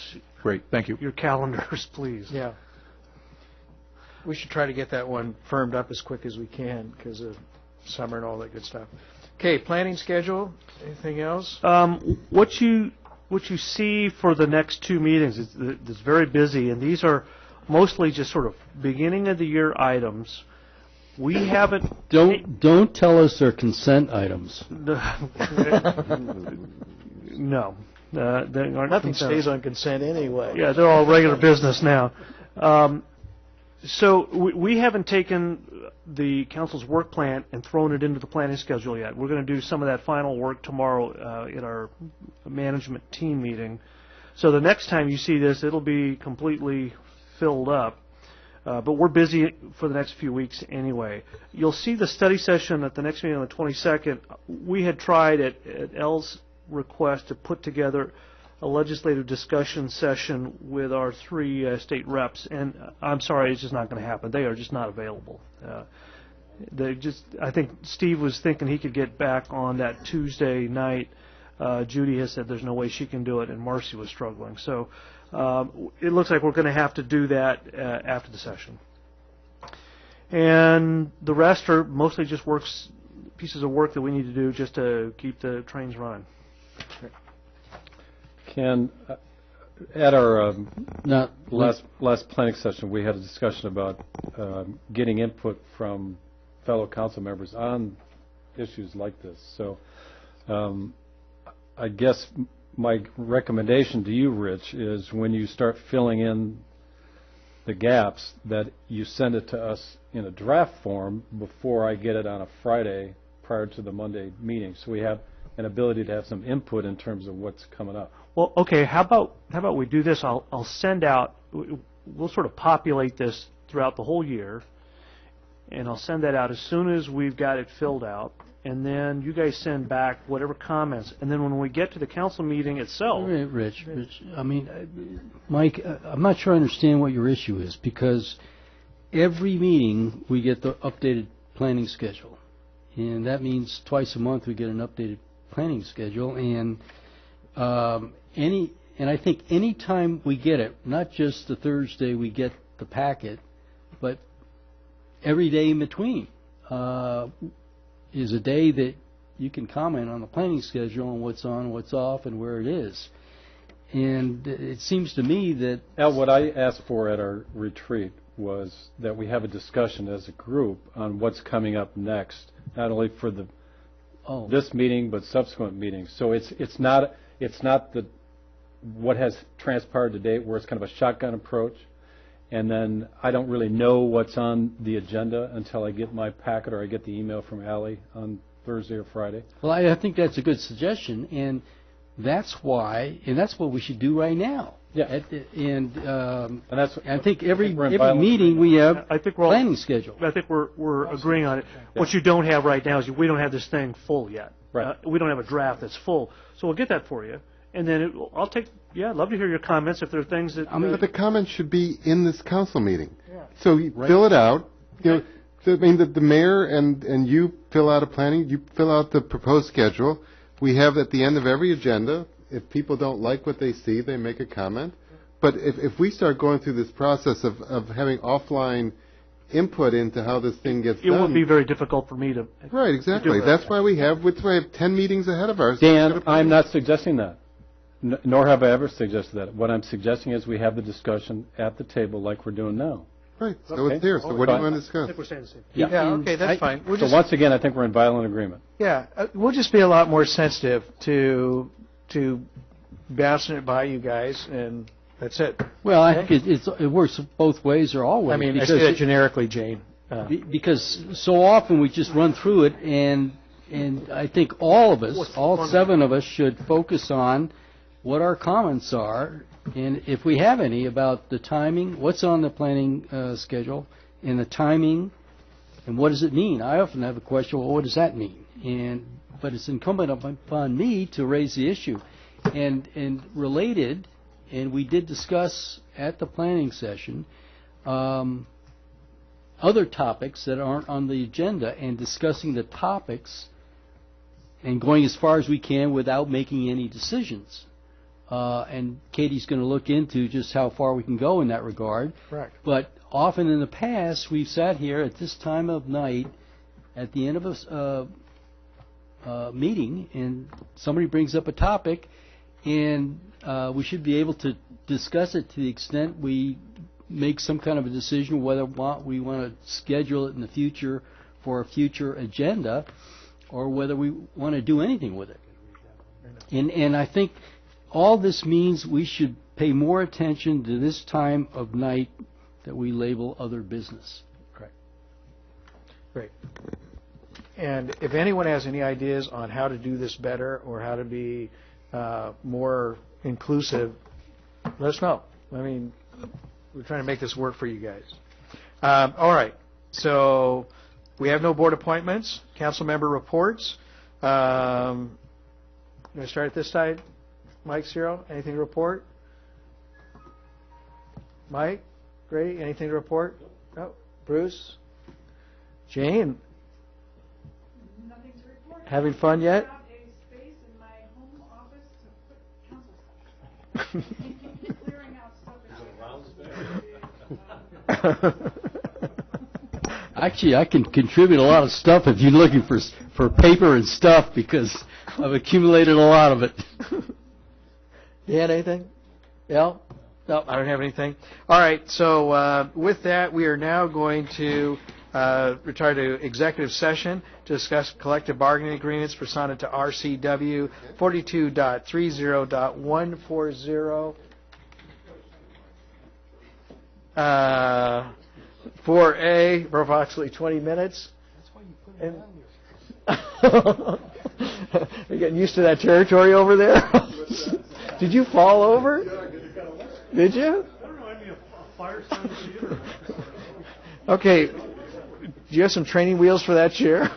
Great, thank you. your calendars, please. Yeah. We should try to get that one firmed up as quick as we can because of summer and all that good stuff. Okay, planning schedule. Anything else? What you see for the next 2 meetings is it's very busy, and these are mostly just sort of beginning of the year items. We haven't. Don't tell us they're consent items. No. Nothing stays on consent anyway. Yeah, they're all regular business now. So we haven't taken the council's work plan and thrown it into the planning schedule yet. We're going to do some of that final work tomorrow at our management team meeting. So the next time you see this, it'll be completely filled up. But we're busy for the next few weeks anyway. You'll see the study session at the next meeting on the 22nd. We had tried at L's request to put together a legislative discussion session with our 3 state reps, and I'm sorry, it's just not going to happen. They are just not available. I think Steve was thinking he could get back on that Tuesday night. Judy has said there's no way she can do it, and Marcy was struggling. So it looks like we're going to have to do that after the session. And the rest are mostly just pieces of work that we need to do just to keep the trains running. Ken, at our last planning session, we had a discussion about getting input from fellow council members on issues like this. So I guess my recommendation to you, Rich, is when you start filling in the gaps, that you send it to us in a draft form before I get it on a Friday prior to the Monday meeting, so we have an ability to have some input in terms of what's coming up. Well, okay. How about we do this? I'll send out. We'll sort of populate this throughout the whole year, and I'll send that out as soon as we've got it filled out. And then you guys send back whatever comments. And then when we get to the council meeting itself, Rich. I mean, Mike, I'm not sure I understand what your issue is, because every meeting we get the updated planning schedule, and that means twice a month we get an updated planning schedule, and I think any time we get it, not just the Thursday we get the packet, but every day in between is a day that you can comment on the planning schedule and what's on, what's off, and where it is. And it seems to me that Al, what I asked for at our retreat was that we have a discussion as a group on what's coming up next, not only for this meeting but subsequent meetings. So it's not what has transpired to date, where it's kind of a shotgun approach, and then I don't really know what's on the agenda until I get my packet or I get the email from Allie on Thursday or Friday. Well, I think that's a good suggestion, and that's what we should do right now. Yeah, and that's. I think every meeting we have planning schedule. I think we're agreeing on it. Yeah. What you don't have right now is we don't have this thing full yet. Right. We don't have a draft that's full, so we'll get that for you. And then I'd love to hear your comments if there are things that. But the comments should be in this council meeting. Yeah. So you fill it out. You know, the mayor and you fill out you fill out the proposed schedule. We have at the end of every agenda, if people don't like what they see, they make a comment. But if we start going through this process of having offline input into how this thing gets done. It would be very difficult for me to. Right, exactly. That's why we have 10 meetings ahead of ours. Dan, I'm not suggesting that, nor have I ever suggested that. What I'm suggesting is we have the discussion at the table like we're doing now. Right, so it's here. So what do you want to discuss? I think we're saying the same. Yeah, okay, that's fine. So once again, I think we're in violent agreement. Yeah, we'll just be a lot more sensitive to bouncing it by you guys, and that's it. Well, I think it works both ways or all ways. I mean, I say that generically, Jane. Because so often we just run through it, and I think all of us, all 7 of us, should focus on what our comments are, and if we have any, about the timing, what's on the planning schedule, and the timing, and what does it mean? I often have a question, well, what does that mean? But it's incumbent upon me to raise the issue. And related, and we did discuss at the planning session, other topics that aren't on the agenda, and discussing the topics and going as far as we can without making any decisions. And Katie's going to look into just how far we can go in that regard. Correct. But often in the past, we've sat here at this time of night, at the end of a meeting, and somebody brings up a topic, and we should be able to discuss it to the extent we make some kind of a decision whether we want to schedule it in the future for a future agenda, or whether we want to do anything with it. And I think all this means we should pay more attention to this time of night that we label other business. Correct. Great. And if anyone has any ideas on how to do this better or how to be more inclusive, let us know. I mean, we're trying to make this work for you guys. All right. So we have no board appointments, council member reports. Going to start at this side. Mike, Cyril, anything to report? Mike, Grady, anything to report? No. Bruce? Jane? Nothing to report. Having fun yet? I have a space in my home office to put council clearing out stuff. Actually, I can contribute a lot of stuff if you're looking for paper and stuff, because I've accumulated a lot of it. You had anything? No? No, I don't have anything. All right, so with that, we are now going to retire to executive session to discuss collective bargaining agreements pursuant to RCW 42.30.140. 4A for approximately 20 minutes. That's why you put it on here. You're getting used to that territory over there? Did you fall over? Did you? I don't know, I mean, a fire starting to Okay. Do you have some training wheels for that chair?